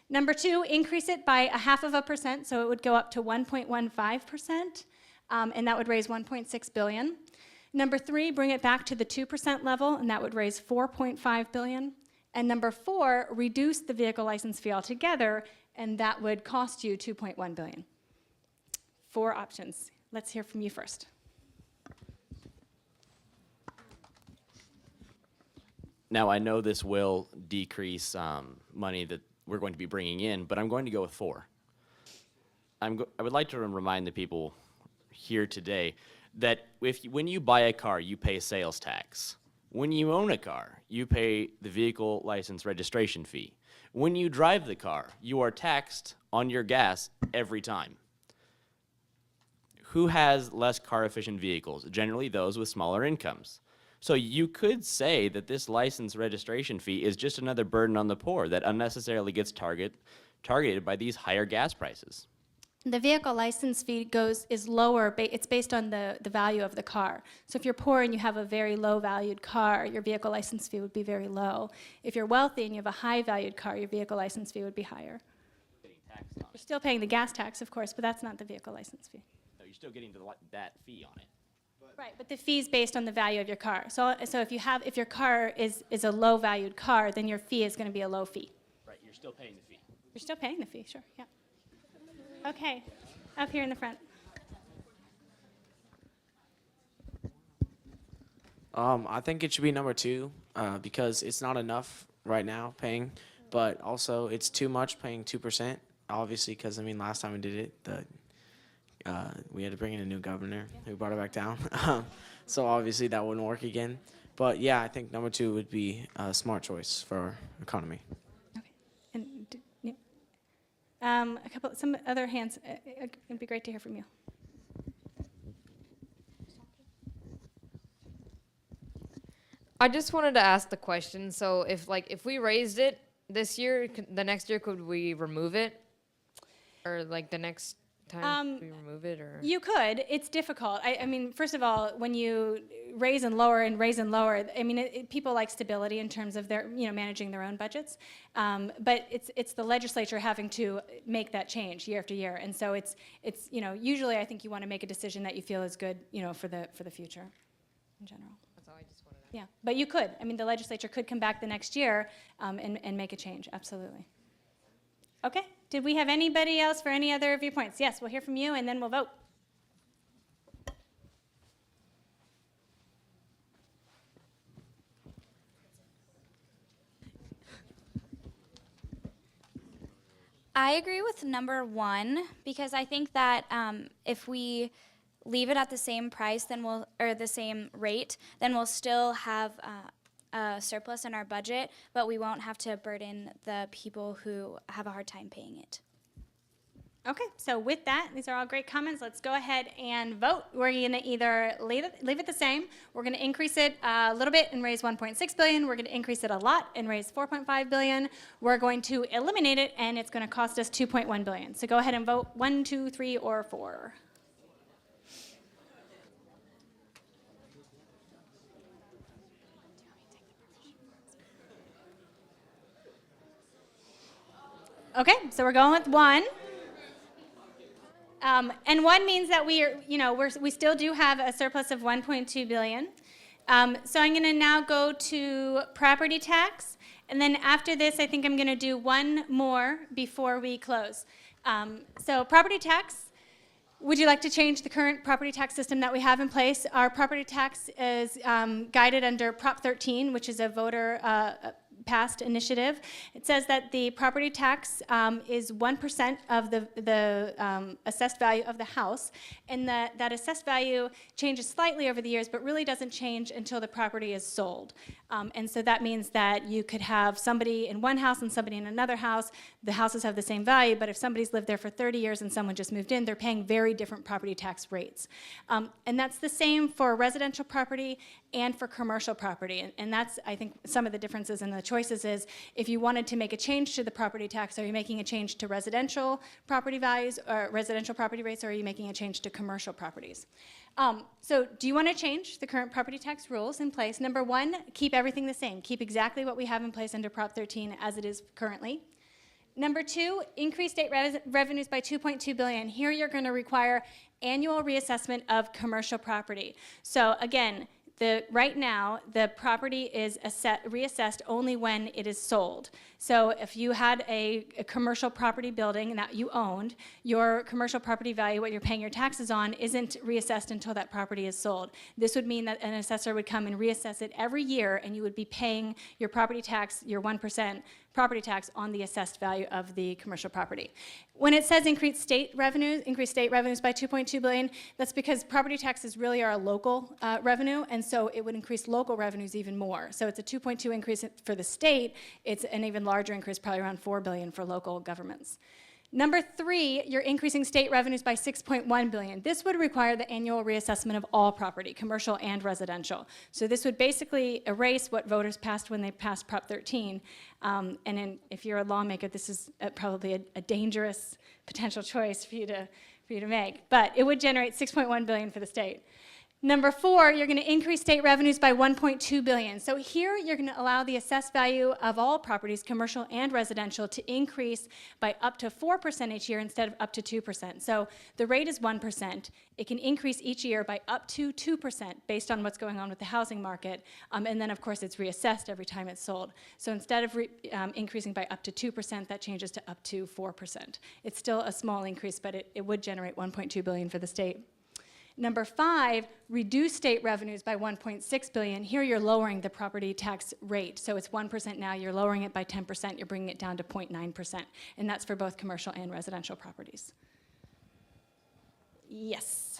Number 2, increase it by 0.5%, so it would go up to 1.15%, and that would raise $1.6 billion. Number 3, bring it back to the 2% level, and that would raise $4.5 billion. And number 4, reduce the vehicle license fee altogether, and that would cost you $2.1 billion. 4 options. Let's hear from you first. Now, I know this will decrease money that we're going to be bringing in, but I'm going to go with 4. I would like to remind the people here today that when you buy a car, you pay sales tax. When you own a car, you pay the vehicle license registration fee. When you drive the car, you are taxed on your gas every time. Who has less car-efficient vehicles? Generally those with smaller incomes. So you could say that this license registration fee is just another burden on the poor that unnecessarily gets targeted by these higher gas prices. The vehicle license fee is lower. It's based on the value of the car. So if you're poor and you have a very low valued car, your vehicle license fee would be very low. If you're wealthy and you have a high valued car, your vehicle license fee would be higher. You're still paying the gas tax, of course, but that's not the vehicle license fee. No, you're still getting that fee on it. Right, but the fee is based on the value of your car. So if your car is a low valued car, then your fee is going to be a low fee. Right, you're still paying the fee. You're still paying the fee, sure, yeah. Okay, up here in the front. I think it should be number 2 because it's not enough right now paying, but also it's too much paying 2%. Obviously, because I mean, last time we did it, we had to bring in a new governor who brought it back down. So obviously that wouldn't work again. But yeah, I think number 2 would be a smart choice for our economy. And some other hands. It'd be great to hear from you. I just wanted to ask the question. So if we raised it this year, the next year could we remove it, or like the next time we remove it, or? You could. It's difficult. I mean, first of all, when you raise and lower, I mean, people like stability in terms of their, managing their own budgets. But it's the legislature having to make that change year after year. And so it's usually I think you want to make a decision that you feel is good, for the future in general. That's all I just wanted to. Yeah, but you could. I mean, the legislature could come back the next year and make a change. Absolutely. Okay. Did we have anybody else for any other viewpoints? Yes, we'll hear from you, and then we'll vote. I agree with number 1 because I think that if we leave it at the same price, the same rate, then we'll still have a surplus in our budget, but we won't have to burden the people who have a hard time paying it. Okay, so with that, these are all great comments. Let's go ahead and vote. We're going to either leave it the same. We're going to increase it a little bit and raise 1.6 billion. We're going to increase it a lot and raise 4.5 billion. We're going to eliminate it, and it's going to cost us 2.1 billion. So go ahead and vote 1, 2, 3, or 4. Okay, so we're going with 1. And 1 means that we still do have a surplus of 1.2 billion. So I'm going to now go to property tax, and then after this, I think I'm going to do one more before we close. So property tax. Would you like to change the current property tax system that we have in place? Our property tax is guided under Prop 13, which is a voter passed initiative. It says that the property tax is 1% of the assessed value of the house, and that assessed value changes slightly over the years, but really doesn't change until the property is sold. And so that means that you could have somebody in one house and somebody in another house. The houses have the same value, but if somebody's lived there for 30 years and someone just moved in, they're paying very different property tax rates. And that's the same for residential property and for commercial property. And that's, I think, some of the differences in the choices is if you wanted to make a change to the property tax, are you making a change to residential property values or residential property rates, or are you making a change to commercial properties? So do you want to change the current property tax rules in place? Number 1, keep everything the same. Keep exactly what we have in place under Prop 13 as it is currently. Number 2, increase state revenues by 2.2 billion. Here you're going to require annual reassessment of commercial property. So again, right now, the property is reassessed only when it is sold. So if you had a commercial property building that you owned, your commercial property value, what you're paying your taxes on, isn't reassessed until that property is sold. This would mean that an assessor would come and reassess it every year, and you would be paying your property tax, your 1% property tax on the assessed value of the commercial property. When it says increase state revenues by 2.2 billion, that's because property taxes really are a local revenue, and so it would increase local revenues even more. So it's a 2.2 increase for the state. It's an even larger increase, probably around 4 billion for local governments. Number 3, you're increasing state revenues by 6.1 billion. This would require the annual reassessment of all property, commercial and residential. So this would basically erase what voters passed when they passed Prop 13. If you're a lawmaker, this is probably a dangerous potential choice for you to make. But it would generate 6.1 billion for the state. Number 4, you're going to increase state revenues by 1.2 billion. So here you're going to allow the assessed value of all properties, commercial and residential, to increase by up to 4% each year instead of up to 2%. So the rate is 1%. It can increase each year by up to 2% based on what's going on with the housing market. And then, of course, it's reassessed every time it's sold. So instead of increasing by up to 2%, that changes to up to 4%. It's still a small increase, but it would generate 1.2 billion for the state. Number 5, reduce state revenues by 1.6 billion. Here you're lowering the property tax rate. So it's 1% now, you're lowering it by 10%, you're bringing it down to 0.9%. And that's for both commercial and residential properties. Yes.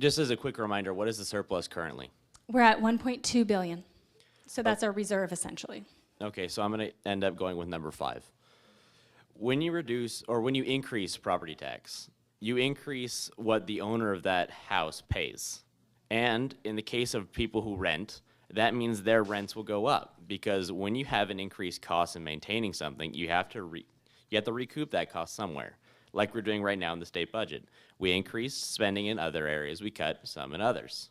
Just as a quick reminder, what is the surplus currently? We're at 1.2 billion. So that's our reserve, essentially. Okay, so I'm going to end up going with number 5. When you increase property tax, you increase what the owner of that house pays. And in the case of people who rent, that means their rents will go up, because when you have an increased cost in maintaining something, you have to recoup that cost somewhere, like we're doing right now in the state budget. We increase spending in other areas, we cut some in others.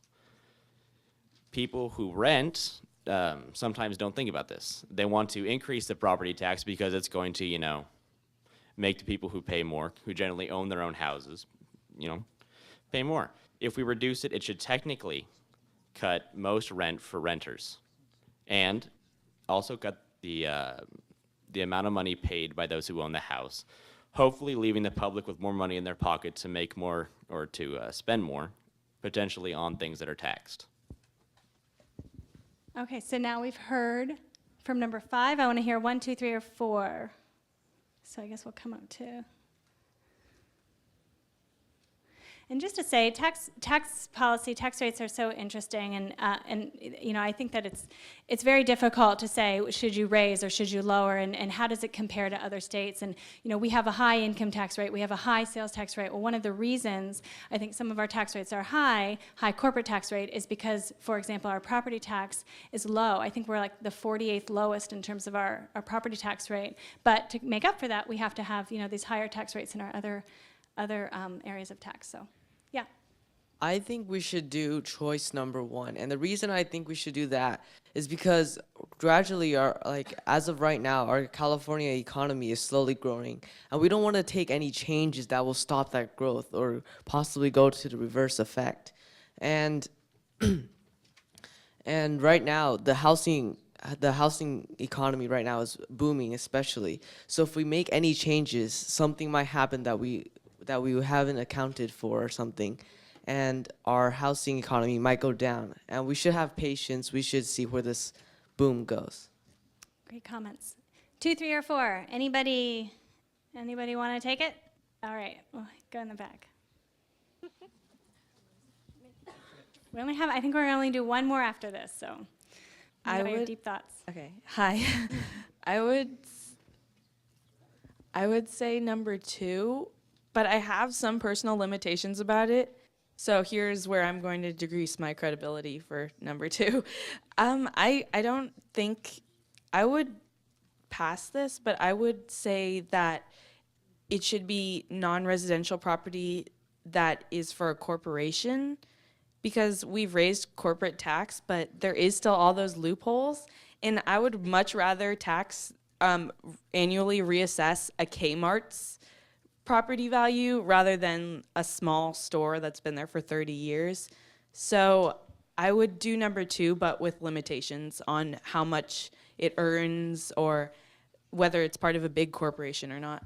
People who rent sometimes don't think about this. They want to increase the property tax because it's going to, make the people who pay more, who generally own their own houses, pay more. If we reduce it, it should technically cut most rent for renters, and also cut the amount of money paid by those who own the house, hopefully leaving the public with more money in their pocket to make more or to spend more, potentially on things that are taxed. Okay, so now we've heard from number 5. I want to hear 1, 2, 3, or 4. So I guess we'll come up to. And just to say, tax policy, tax rates are so interesting, and you know, I think that it's very difficult to say should you raise or should you lower, and how does it compare to other states? And you know, we have a high income tax rate, we have a high sales tax rate. Well, one of the reasons I think some of our tax rates are high corporate tax rate, is because, for example, our property tax is low. I think we're like the 48th lowest in terms of our property tax rate. But to make up for that, we have to have, you know, these higher tax rates in our other areas of tax. So, yeah. I think we should do choice number 1. And the reason I think we should do that is because gradually, as of right now, our California economy is slowly growing. And we don't want to take any changes that will stop that growth or possibly go to the reverse effect. And and right now, the housing economy right now is booming, especially. So if we make any changes, something might happen that we haven't accounted for or something, and our housing economy might go down. And we should have patience. We should see where this boom goes. Great comments. 2, 3, or 4. Anybody want to take it? All right, well, go in the back. I think we're only do one more after this, so I have deep thoughts. Okay, hi. I would say number 2, but I have some personal limitations about it. So here's where I'm going to decrease my credibility for number 2. I don't think I would pass this, but I would say that it should be non-residential property that is for a corporation, because we've raised corporate tax, but there is still all those loopholes. And I would much rather tax, annually reassess a Kmart's property value rather than a small store that's been there for 30 years. So I would do number 2, but with limitations on how much it earns or whether it's part of a big corporation or not.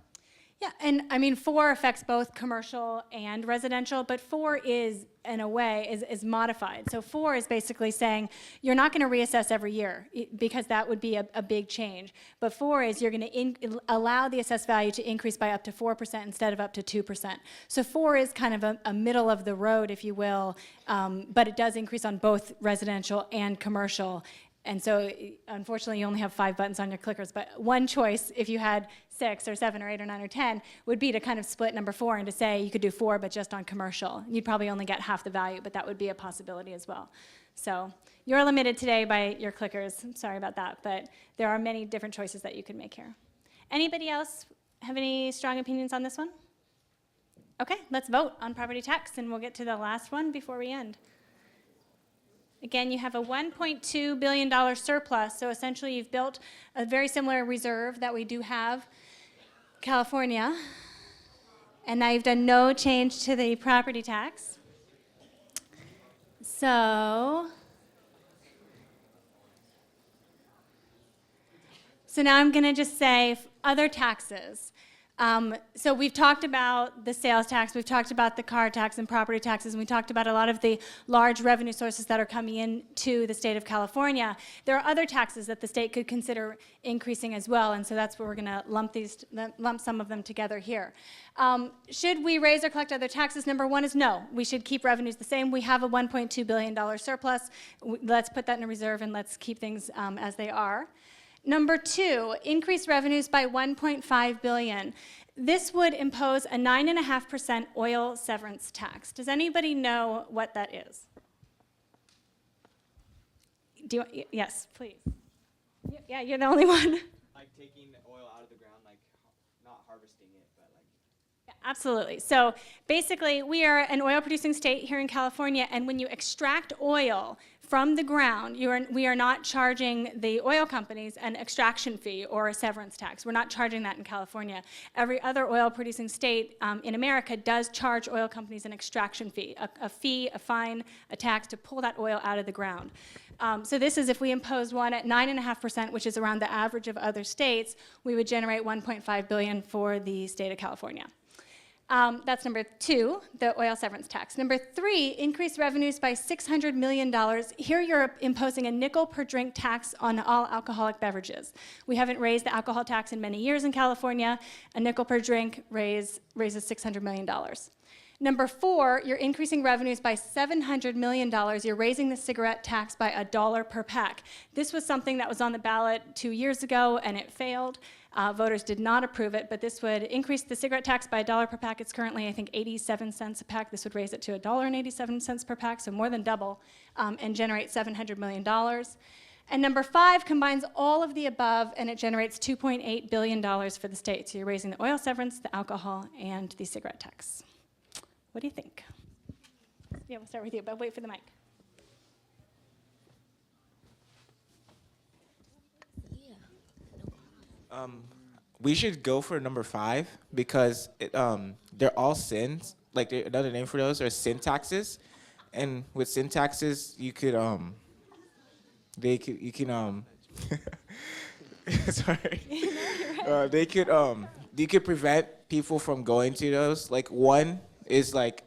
Yeah, and I mean 4 affects both commercial and residential, but 4 is, in a way, is modified. So 4 is basically saying you're not going to reassess every year because that would be a big change. But 4 is you're going to allow the assessed value to increase by up to 4% instead of up to 2%. So 4 is kind of a middle of the road, if you will, but it does increase on both residential and commercial. And so, unfortunately, you only have 5 buttons on your clickers. But one choice, if you had 6 or 7 or 8 or 9 or 10, would be to kind of split number 4 and to say you could do 4, but just on commercial. You'd probably only get half the value, but that would be a possibility as well. So you're limited today by your clickers. I'm sorry about that, but there are many different choices that you could make here. Anybody else have any strong opinions on this one? Okay, let's vote on property tax, and we'll get to the last one before we end. Again, you have a $1.2 billion surplus, so essentially you've built a very similar reserve that we do have in California, and now you've done no change to the property tax. So now I'm going to just say other taxes. So we've talked about the sales tax, we've talked about the car tax and property taxes, and we talked about a lot of the large revenue sources that are coming into the state of California. There are other taxes that the state could consider increasing as well, and so that's where we're going to lump some of them together here. Should we raise or collect other taxes? Number 1 is no. We should keep revenues the same. We have a $1.2 billion surplus. Let's put that in a reserve and let's keep things as they are. Number 2, increase revenues by $1.5 billion. This would impose a 9.5% oil severance tax. Does anybody know what that is? Yes, please. Yeah, you're the only one. Like taking oil out of the ground, like not harvesting it, but like. Yeah, absolutely. So basically, we are an oil-producing state here in California, and when you extract oil from the ground, we are not charging the oil companies an extraction fee or a severance tax. We're not charging that in California. Every other oil-producing state in America does charge oil companies an extraction fee, a fee, a fine, a tax to pull that oil out of the ground. So this is if we imposed one at 9.5%, which is around the average of other states, we would generate $1.5 billion for the state of California. That's number 2, the oil severance tax. Number 3, increase revenues by $600 million. Here you're imposing a nickel per drink tax on all alcoholic beverages. We haven't raised the alcohol tax in many years in California. A nickel per drink raises $600 million. Number 4, you're increasing revenues by $700 million. You're raising the cigarette tax by $1 per pack. This was something that was on the ballot 2 years ago, and it failed. Voters did not approve it, but this would increase the cigarette tax by $1 per pack. It's currently, I think, 87 cents a pack. This would raise it to $1.87 per pack, so more than double, and generate $700 million. And number 5 combines all of the above, and it generates $2.8 billion for the state. So you're raising the oil severance, the alcohol, and the cigarette tax. What do you think? Yeah, we'll start with you, but wait for the mic. We should go for number 5 because they're all sins. Like another name for those are sin taxes, and with sin taxes you could sorry. You could prevent people from going to those. Like one is like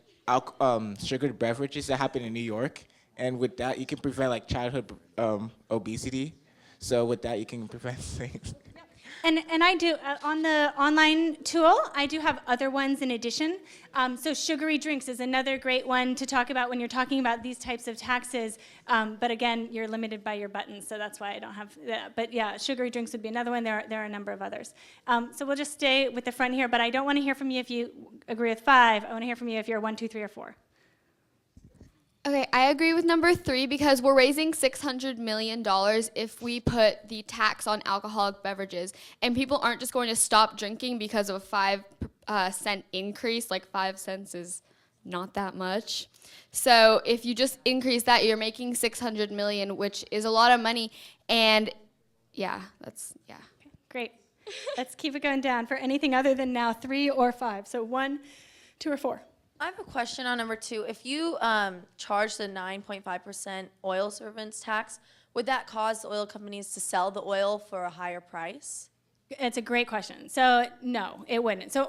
sugared beverages that happen in New York, and with that you can prevent like childhood obesity. So with that you can prevent things. And I do, on the online tool, I do have other ones in addition. So sugary drinks is another great one to talk about when you're talking about these types of taxes. But again, you're limited by your buttons, so that's why I don't have that. But yeah, sugary drinks would be another one. There are a number of others. So we'll just stay with the front here, but I don't want to hear from you if you agree with 5. I want to hear from you if you're 1, 2, 3, or 4. Okay, I agree with number 3 because we're raising $600 million if we put the tax on alcoholic beverages. And people aren't just going to stop drinking because of a 5 cent increase. Like 5 cents is not that much. So if you just increase that, you're making $600 million, which is a lot of money. And yeah. Great. Let's keep it going down for anything other than now 3 or 5. So 1, 2, or 4. I have a question on number 2. If you charge the 9.5% oil servants tax, would that cause the oil companies to sell the oil for a higher price? It's a great question. So no, it wouldn't. So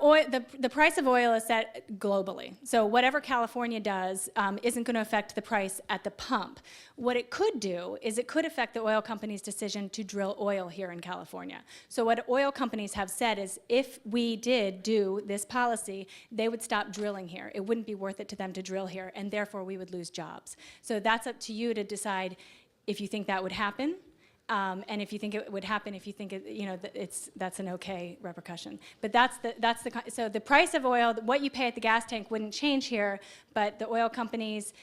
the price of oil is set globally. So whatever California does isn't going to affect the price at the pump. What it could do is it could affect the oil companies' decision to drill oil here in California. So what oil companies have said is if we did do this policy, they would stop drilling here. It wouldn't be worth it to them to drill here, and therefore we would lose jobs. So that's up to you to decide if you think that would happen. And if you think it would happen, if you think that's an okay repercussion. But so the price of oil, what you pay at the gas tank wouldn't change here, but the oil companies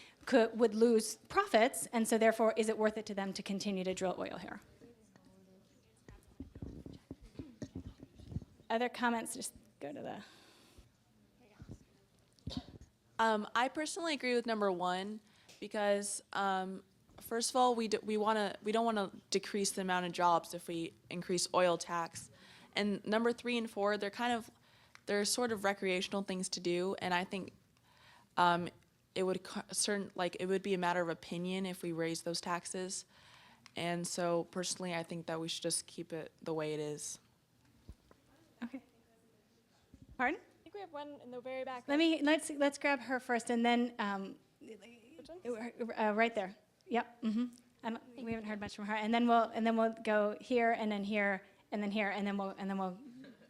would lose profits, and so therefore, is it worth it to them to continue to drill oil here? Other comments? Just go to the. I personally agree with number 1 because. First of all, we don't want to decrease the amount of jobs if we increase oil tax, and number 3 and 4 they're sort of recreational things to do, and I think it would be a matter of opinion if we raise those taxes, and so personally I think that we should just keep it the way it is. Okay. Pardon? I think we have one in the very back. Let's grab her first, and then right there. Yep. Mm-hmm. We haven't heard much from her, and then we'll go here, and then here, and then here, and then we'll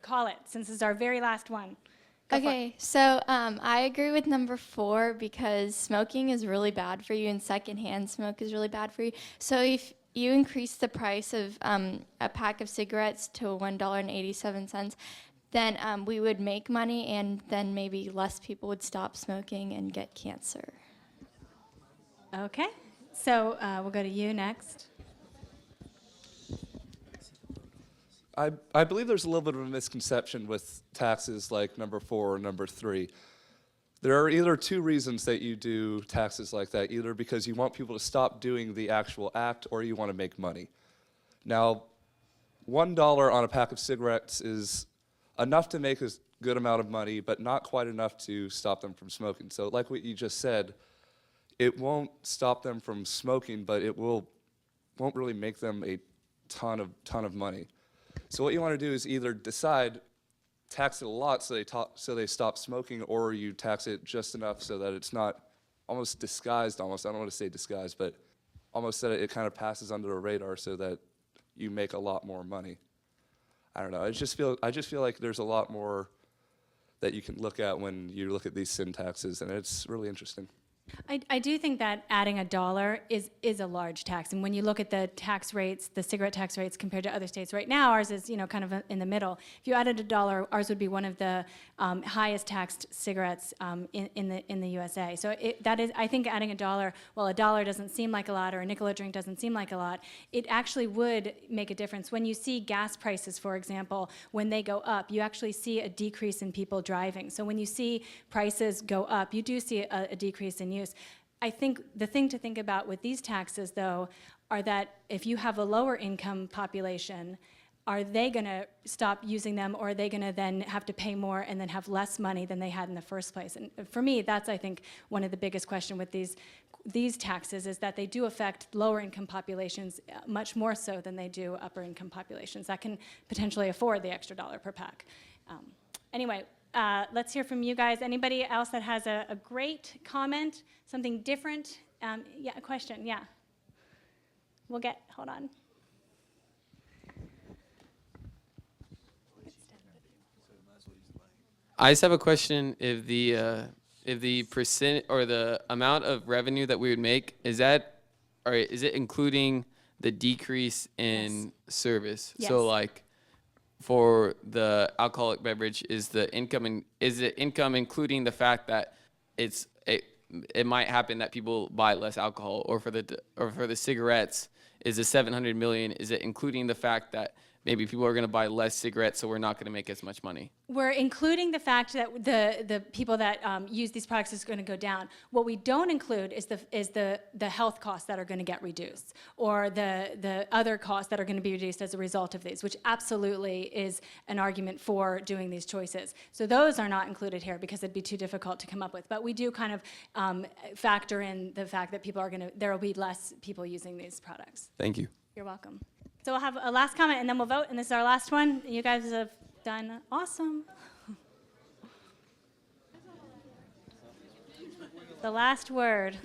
call it since this is our very last one. Okay, so I agree with number 4 because smoking is really bad for you, and secondhand smoke is really bad for you. So if you increase the price of a pack of cigarettes to $1.87, then we would make money, and then maybe less people would stop smoking and get cancer. Okay. So we'll go to you next. I believe there's a little bit of a misconception with taxes like number 4 or number 3. There are either 2 reasons that you do taxes like that, either because you want people to stop doing the actual act or you want to make money. Now, $1 on a pack of cigarettes is enough to make a good amount of money, but not quite enough to stop them from smoking. So like what you just said, it won't stop them from smoking, but it won't really make them a ton of money. So what you want to do is either decide tax it a lot so they stop smoking, or you tax it just enough so that it's not almost disguised, almost, I don't want to say disguised, but almost that it kind of passes under the radar so that you make a lot more money. I don't know. I just feel like there's a lot more that you can look at when you look at these sin taxes, and it's really interesting. I do think that adding $1 is a large tax, and when you look at the tax rates, the cigarette tax rates compared to other states, right now ours is kind of in the middle. If you added $1, ours would be one of the highest taxed cigarettes in the USA. So I think adding $1, while $1 doesn't seem like a lot, or a nickel a drink doesn't seem like a lot, it actually would make a difference. When you see gas prices, for example, when they go up, you actually see a decrease in people driving. So when you see prices go up, you do see a decrease in use. I think the thing to think about with these taxes, though, are that if you have a lower income population, are they going to stop using them, or are they going to then have to pay more and then have less money than they had in the first place? And for me, that's, I think, one of the biggest questions with these taxes, is that they do affect lower income populations much more so than they do upper income populations that can potentially afford the extra $1 per pack. Anyway. Let's hear from you guys. Anybody else that has a great comment, something different? Yeah, a question, yeah. Hold on. I just have a question. If the percent or the amount of revenue that we would make, is it including the decrease in service? Yes. So like, for the alcoholic beverage, is it income including the fact that it might happen that people buy less alcohol, or for the cigarettes, is the 700 million, is it including the fact that maybe people are going to buy less cigarettes, so we're not going to make as much money? We're including the fact that the people that use these products is going to go down. What we don't include is the health costs that are going to get reduced, or the other costs that are going to be reduced as a result of these, which absolutely is an argument for doing these choices. So those are not included here because it'd be too difficult to come up with. But we do kind of factor in the fact that there will be less people using these products. Thank you. You're welcome. So we'll have a last comment, and then we'll vote, and this is our last one. You guys have done awesome. The last word.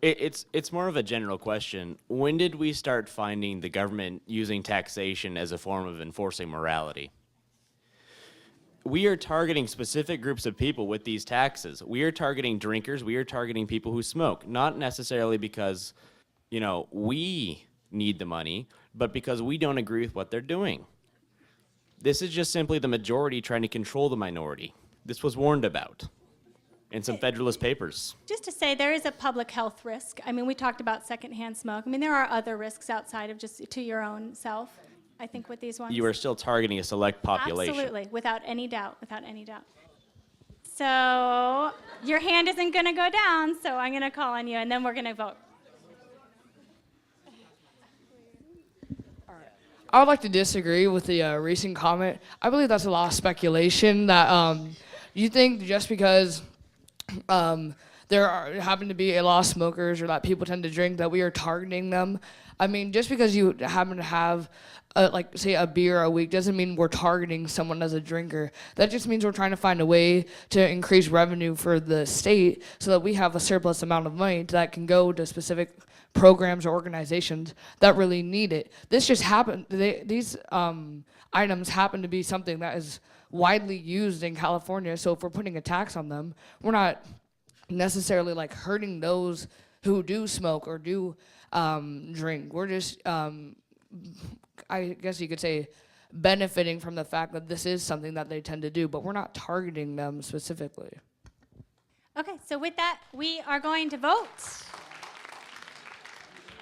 It's more of a general question. When did we start finding the government using taxation as a form of enforcing morality? We are targeting specific groups of people with these taxes. We are targeting drinkers. We are targeting people who smoke, not necessarily because, we need the money, but because we don't agree with what they're doing. This is just simply the majority trying to control the minority. This was warned about in some Federalist Papers. Just to say, there is a public health risk. I mean, we talked about secondhand smoke. I mean, there are other risks outside of just to your own self, I think, with these ones. You are still targeting a select population. Absolutely, without any doubt, without any doubt. So your hand isn't going to go down, so I'm going to call on you, and then we're going to vote. I would like to disagree with the recent comment. I believe that's a lot of speculation that you think just because happen to be a lot of smokers, or that people tend to drink, that we are targeting them. I mean, just because you happen to have, say, a beer a week doesn't mean we're targeting someone as a drinker. That just means we're trying to find a way to increase revenue for the state so that we have a surplus amount of money that can go to specific programs or organizations that really need it. This just happened. These items happen to be something that is widely used in California. So if we're putting a tax on them, we're not necessarily hurting those who do smoke or do drink. We're just, I guess you could say, benefiting from the fact that this is something that they tend to do, but we're not targeting them specifically. Okay, so with that, we are going to vote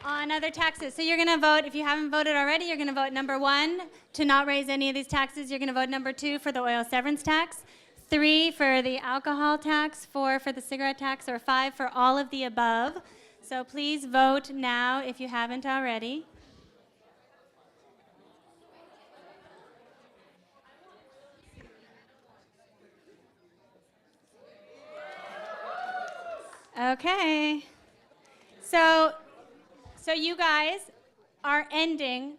on other taxes. So you're going to vote, if you haven't voted already, you're going to vote number 1 to not raise any of these taxes. You're going to vote number 2 for the oil severance tax, 3 for the alcohol tax, 4 for the cigarette tax, or 5 for all of the above. So please vote now if you haven't already. Okay. So you guys, are ending.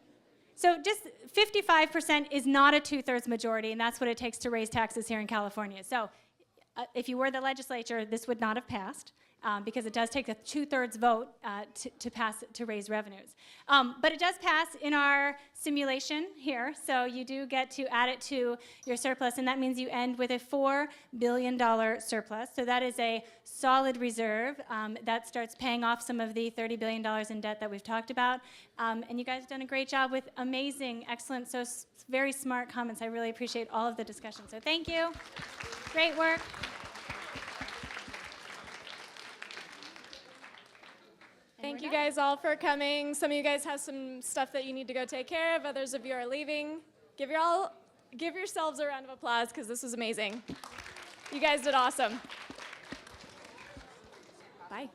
So just 55% is not a 2/3 majority, and that's what it takes to raise taxes here in California. So if you were the legislature, this would not have passed. Because it does take a 2/3 vote to pass to raise revenues. But it does pass in our simulation here, so you do get to add it to your surplus, and that means you end with a $4 billion surplus. So that is a solid reserve that starts paying off some of the $30 billion in debt that we've talked about. And you guys have done a great job with amazing, excellent, very smart comments. I really appreciate all of the discussion. So thank you. Great work. Thank you guys all for coming. Some of you guys have some stuff that you need to go take care of. Others of you are leaving. Give yourselves a round of applause because this was amazing. You guys did awesome. Bye.